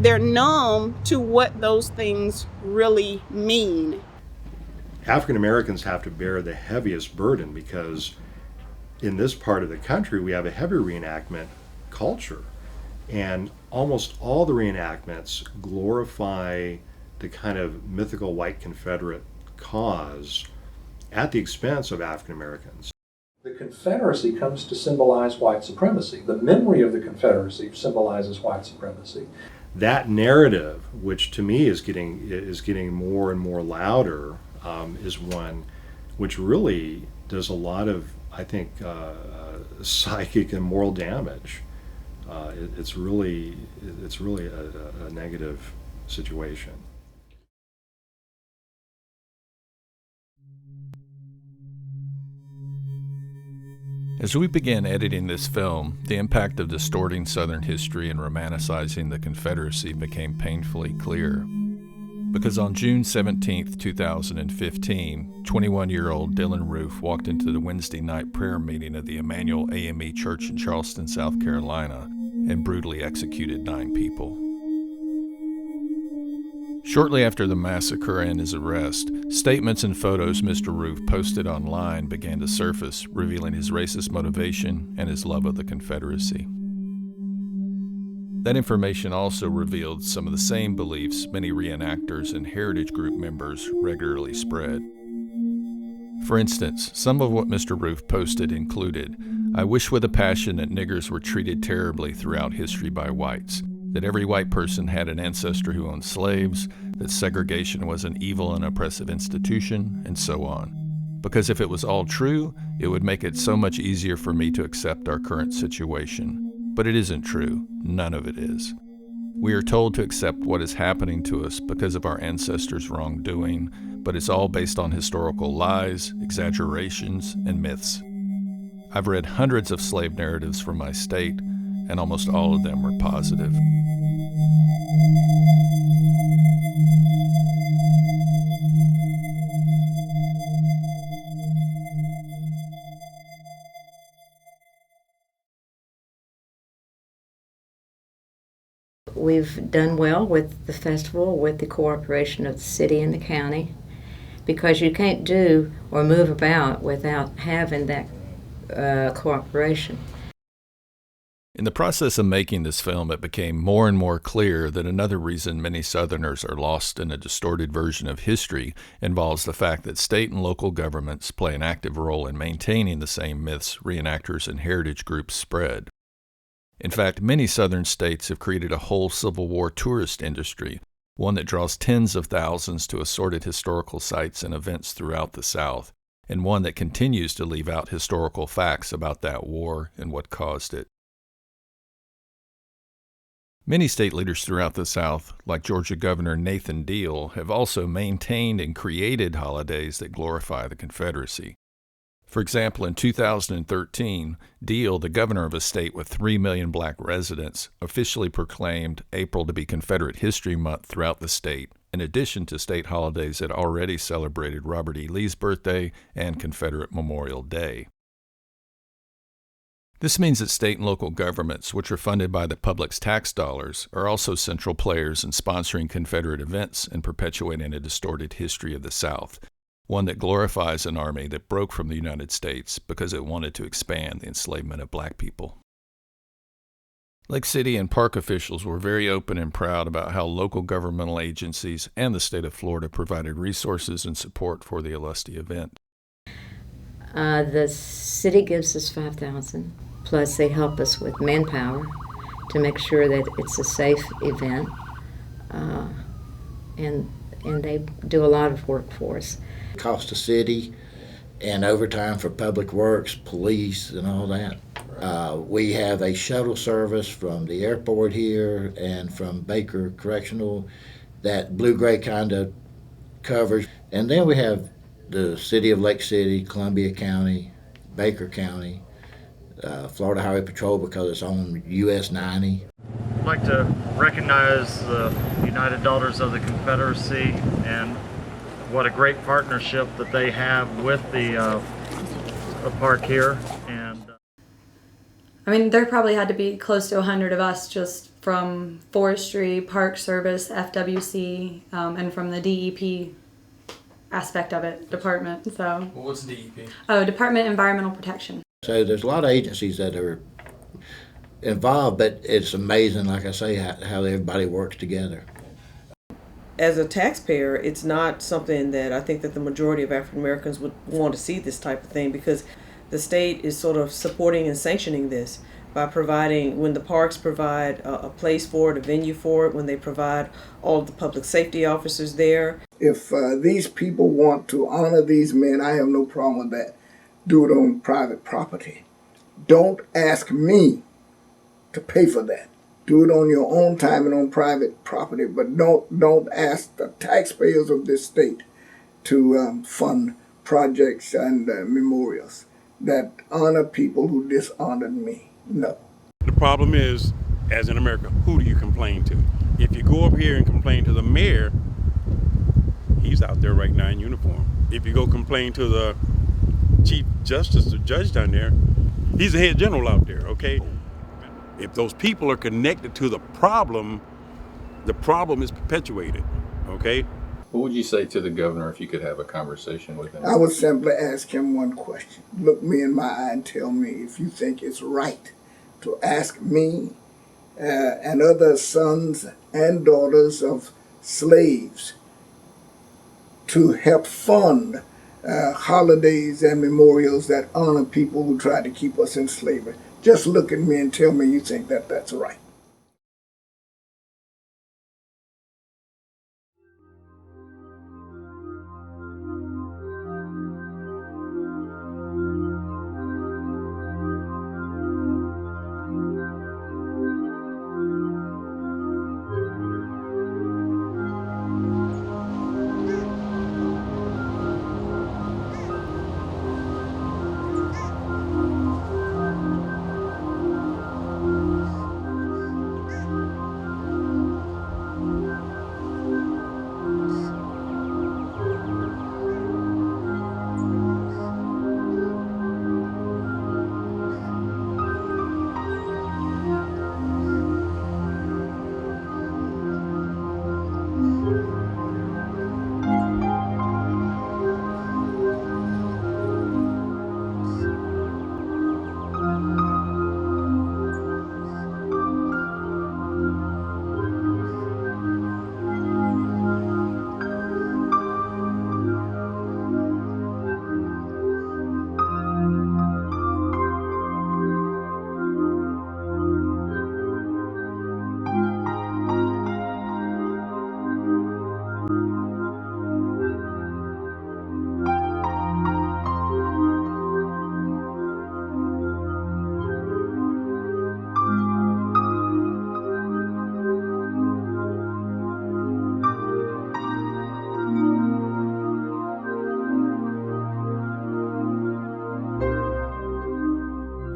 they're numb to what those things really mean.
African Americans have to bear the heaviest burden, because in this part of the country we have a heavy reenactment culture, and almost all the reenactments glorify the kind of mythical white Confederate cause at the expense of African Americans.
The Confederacy comes to symbolize white supremacy. The memory of the Confederacy symbolizes white supremacy.
That narrative, which to me is getting more and more louder, is one which really does a lot of, I think, psychic and moral damage. It's really a negative situation.
As we began editing this film, the impact of distorting Southern history and romanticizing the Confederacy became painfully clear. Because on June 17, 2015, 21-year-old Dylan Roof walked into the Wednesday night prayer meeting of the Emmanuel AME Church in Charleston, South Carolina, and brutally executed 9 people. Shortly after the massacre and his arrest, statements and photos Mr. Roof posted online began to surface, revealing his racist motivation and his love of the Confederacy. That information also revealed some of the same beliefs many reenactors and heritage group members regularly spread. For instance, some of what Mr. Roof posted included, "I wish with a passion that niggers were treated terribly throughout history by whites, that every white person had an ancestor who owned slaves, that segregation was an evil and oppressive institution," and so on. Because if it was all true, it would make it so much easier for me to accept our current situation. But it isn't true. None of it is. We are told to accept what is happening to us because of our ancestors' wrongdoing, but it's all based on historical lies, exaggerations, and myths. I've read hundreds of slave narratives from my state, and almost all of them were positive.
We've done well with the festival with the cooperation of the city and the county, because you can't do or move about without having that cooperation.
In the process of making this film, it became more and more clear that another reason many Southerners are lost in a distorted version of history involves the fact that state and local governments play an active role in maintaining the same myths reenactors and heritage groups spread. In fact, many Southern states have created a whole Civil War tourist industry, one that draws tens of thousands to assorted historical sites and events throughout the South, and one that continues to leave out historical facts about that war and what caused it. Many state leaders throughout the South, like Georgia Governor Nathan Deal, have also maintained and created holidays that glorify the Confederacy. For example, in 2013, Deal, the governor of a state with 3 million black residents, officially proclaimed April to be Confederate History Month throughout the state, in addition to state holidays that already celebrated Robert E. Lee's birthday and Confederate Memorial Day. This means that state and local governments, which are funded by the public's tax dollars, are also central players in sponsoring Confederate events and perpetuating a distorted history of the South, one that glorifies an army that broke from the United States because it wanted to expand the enslavement of black people. Lake City and park officials were very open and proud about how local governmental agencies and the state of Florida provided resources and support for the Olustee event.
The city gives us $5,000, plus they help us with manpower to make sure that it's a safe event, and they do a lot of work for us.
It costs the city and overtime for public works, police, and all that. We have a shuttle service from the airport here and from Baker Correctional that blue-gray kind of covers. And then we have the city of Lake City, Columbia County, Baker County, Florida Highway Patrol because it's on US 90.
I'd like to recognize the United Daughters of the Confederacy and what a great partnership that they have with the park here. And
I mean, there probably had to be close to 100 of us just from Forestry, Park Service, FWC, and from the DEP aspect of it, department. So.
Well, what's DEP?
Oh, Department of Environmental Protection.
So there's a lot of agencies that are involved, but it's amazing, like I say, how everybody works together.
As a taxpayer, it's not something that I think that the majority of African Americans would want to see this type of thing, because the state is sort of supporting and sanctioning this by providing, when the parks provide a place for it, a venue for it, when they provide all of the public safety officers there.
If these people want to honor these men, I have no problem with that. Do it on private property. Don't ask me to pay for that. Do it on your own time and on private property, but don't ask the taxpayers of this state to fund projects and memorials that honor people who dishonored me. No.
The problem is, as in America, who do you complain to? If you go up here and complain to the mayor, he's out there right now in uniform. If you go complain to the chief justice or judge down there, he's a head general out there, okay? If those people are connected to the problem is perpetuated, okay?
What would you say to the governor if you could have a conversation with him?
I would simply ask him one question. Look me in my eye and tell me if you think it's right to ask me and other sons and daughters of slaves to help fund holidays and memorials that honor people who tried to keep us in slavery. Just look at me and tell me you think that that's right.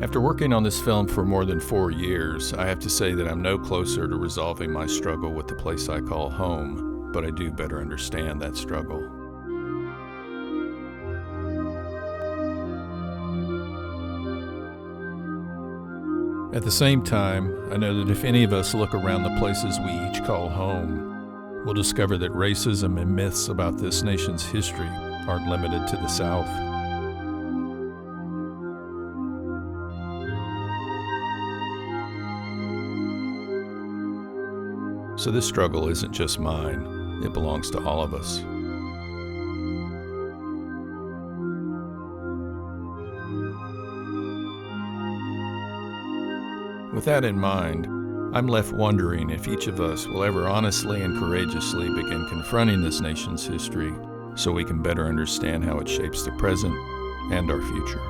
After working on this film for more than 4 years, I have to say that I'm no closer to resolving my struggle with the place I call home, but I do better understand that struggle. At the same time, I know that if any of us look around the places we each call home, we'll discover that racism and myths about this nation's history aren't limited to the South. So this struggle isn't just mine, it belongs to all of us. With that in mind, I'm left wondering if each of us will ever honestly and courageously begin confronting this nation's history so we can better understand how it shapes the present and our future.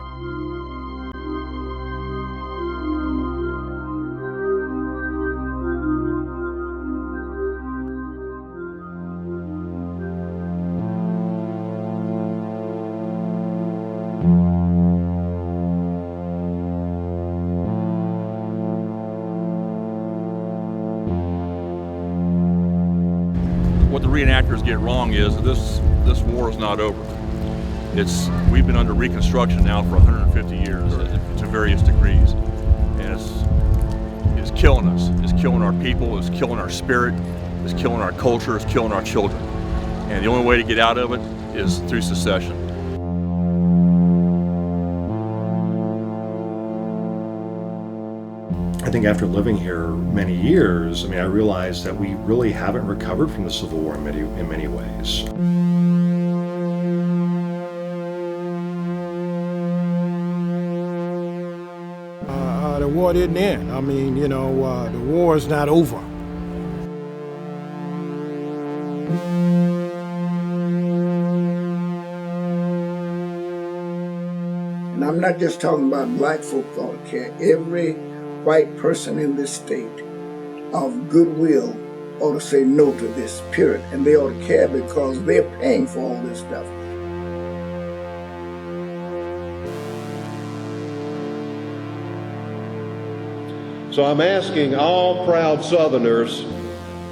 What the reenactors get wrong is this war is not over. We've been under Reconstruction now for 150 years to various degrees, and it's killing us. It's killing our people. It's killing our spirit. It's killing our culture. It's killing our children. And the only way to get out of it is through secession.
I think after living here many years, I realized that we really haven't recovered from the Civil War in many ways.
The war didn't end. The war is not over.
And I'm not just talking about black folk ought to care. Every white person in this state of goodwill ought to say no to this, period. And they ought to care because they're paying for all this stuff.
So I'm asking all proud Southerners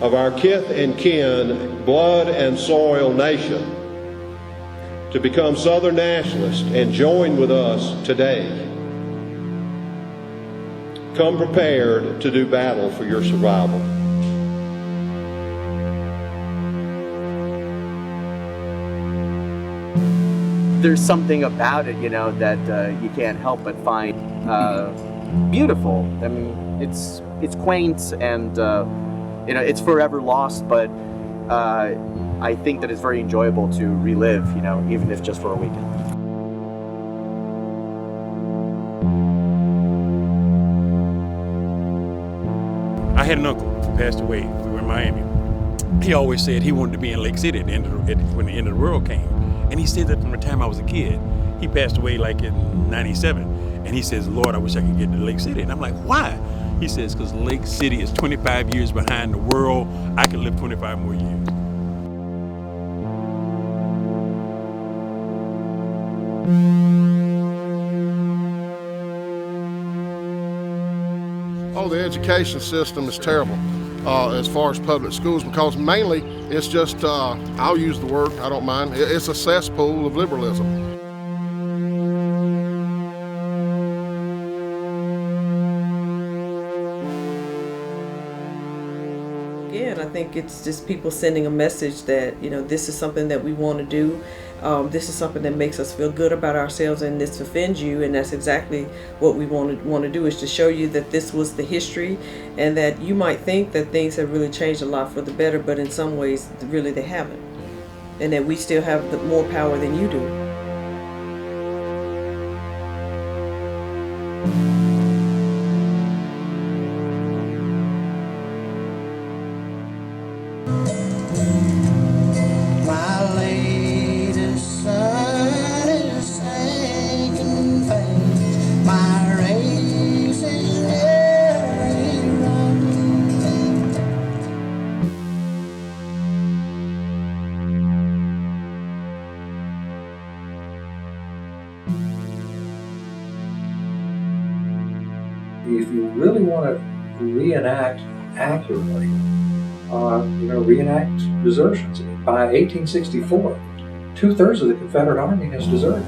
of our kith and kin, blood and soil nation to become Southern nationalists and join with us today. Come prepared to do battle for your survival.
There's something about it, that you can't help but find
beautiful. I mean, it's quaint and it's forever lost, but I think that it's very enjoyable to relive, even if just for a weekend.
I had an uncle who passed away. We were in Miami. He always said he wanted to be in Lake City when the end of the world came. And he said that from the time I was a kid. He passed away like in 97. And he says, Lord, I wish I could get to Lake City. And I'm like, why? He says, because Lake City is 25 years behind the world. I can live 25 more years.
Oh, the education system is terrible as far as public schools, because mainly it's just, I'll use the word, I don't mind, it's a cesspool of liberalism.
Again, I think it's just people sending a message that, this is something that we want to do. This is something that makes us feel good about ourselves, and this offends you, and that's exactly what we want to do, is to show you that this was the history, and that you might think that things have really changed a lot for the better, but in some ways really they haven't, and that we still have more power than you do.
If you really want to reenact accurately, reenact desertions. By 1864, 2/3 of the Confederate Army has deserted.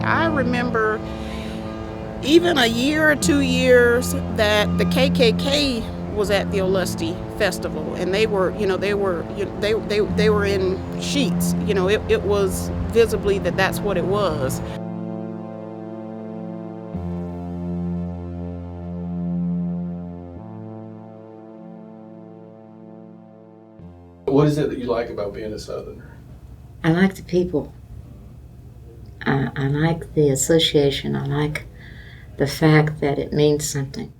I remember even a year or 2 years that the KKK was at the Olustee festival, and they were in sheets. It was visibly that's what it was.
What is it that you like about being a Southerner?
I like the people. I like the association. I like the fact that it means something.